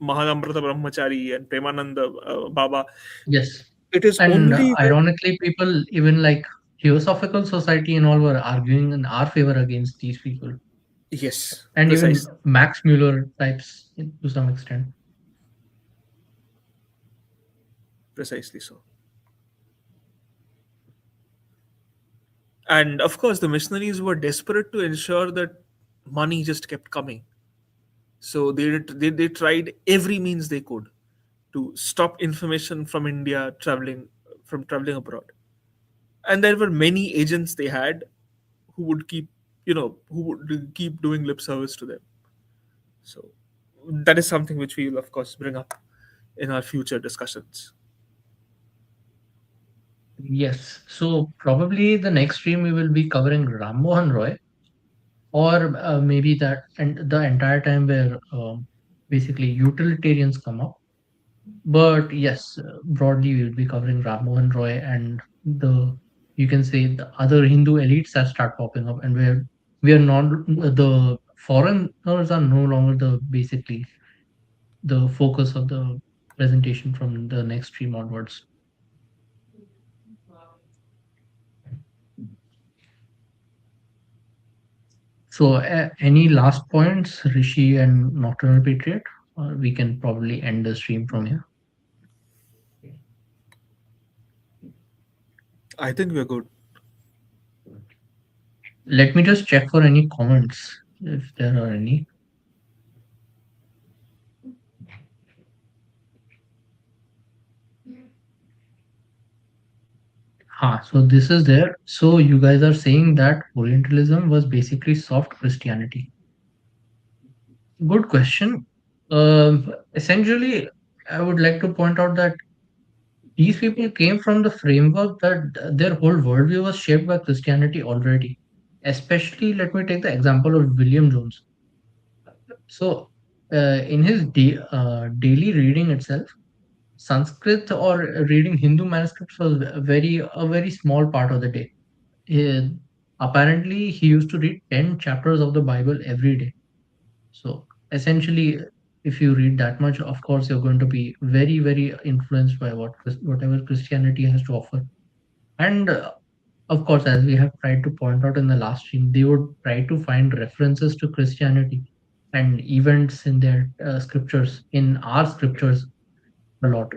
Mahanamrata Brahmachari and Premananda Baba. Yes. It is And only when, ironically, people even like Theosophical Society and all were arguing in our favor against these people, yes, and even precisely, Max Mueller types to some extent. precisely so. And of course, the missionaries were desperate to ensure that money just kept coming. So they tried every means they could to stop information from India traveling abroad. And there were many agents they had who would keep doing lip service to them. So that is something which we will of course bring up in our future discussions. Yes. So probably the next stream we will be covering Ram Mohan Roy, or maybe that and the entire time where basically utilitarians come up. But yes, broadly we'll be covering Ram Mohan Roy and the, you can say, the other Hindu elites that start popping up, and where we are not, the foreigners are no longer the basically the focus of the presentation from the next stream onwards. So, any last points, Rishi and Nocturnal Patriot? Or we can probably end the stream from here. I think we're good. Let me just check for any comments if there are any. So this is there. So you guys are saying that Orientalism was basically soft Christianity. Good question. Essentially, I would like to point out that these people came from the framework that their whole worldview was shaped by Christianity already. Especially, let me take the example of William Jones. So, in his daily reading itself, Sanskrit or reading Hindu manuscripts was a very small part of the day. he, apparently he used to read 10 chapters of the Bible every day. So essentially, if you read that much, of course, you're going to be very, very influenced by whatever Christianity has to offer. And of course, as we have tried to point out in the last stream, they would try to find references to Christianity and events in their scriptures, in our scriptures, a lot.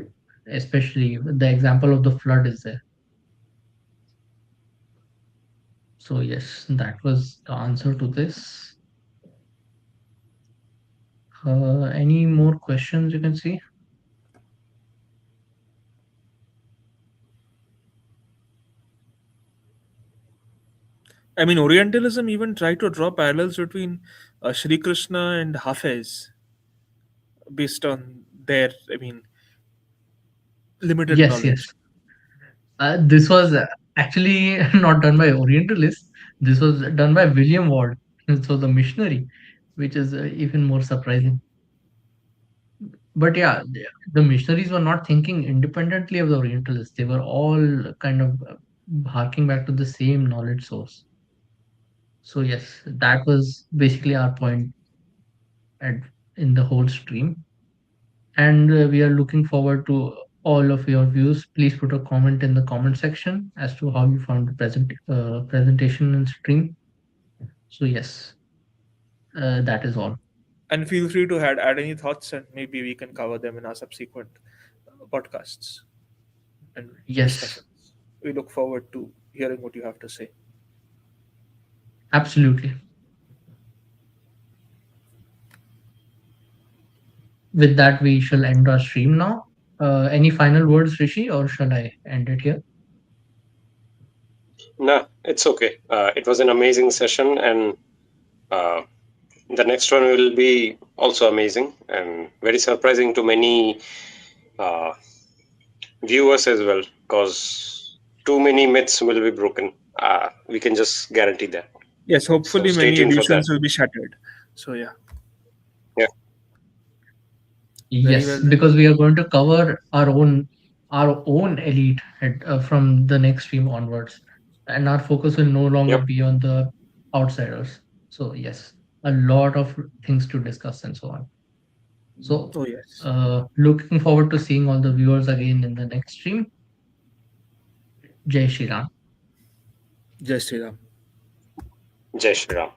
Especially the example of the flood is there. So yes, that was the answer to this. Any more questions you can see? I mean, Orientalism even tried to draw parallels between Sri Krishna and Hafiz based on their, I mean, limited Yes, yes. knowledge. This was actually not done by Orientalists. This was done by William Ward. So the missionary, which is even more surprising. But yeah, the missionaries were not thinking independently of the Orientalists. They were all kind of harking back to the same knowledge source. So yes, that was basically our point at, in the whole stream. And we are looking forward to all of your views. Please put a comment in the comment section as to how you found the presentation and stream. So yes, that is all. And feel free to add any thoughts, and maybe we can cover them in our subsequent podcasts and Yes, discussions. We look forward to hearing what you have to say. absolutely. With that, we shall end our stream now. Any final words, Rishi, or shall I end it here? No, it's okay. It was an amazing session, and uh, the next one will be also amazing and very surprising to many uh, viewers as well, because too many myths will be broken. We can just guarantee that. Yes, So hopefully stay many tuned for that. illusions will be shattered. So yeah, Yeah. very Yes, well then. because we are going to cover our own elite from the next stream onwards, and our focus will no longer Yep. be on the outsiders. So yes, a lot of things to discuss and so on. So Oh yes. looking forward to seeing all the viewers again in the next stream. Jai Shri Ram. Jai Sri Ram. Jai Shri Ram.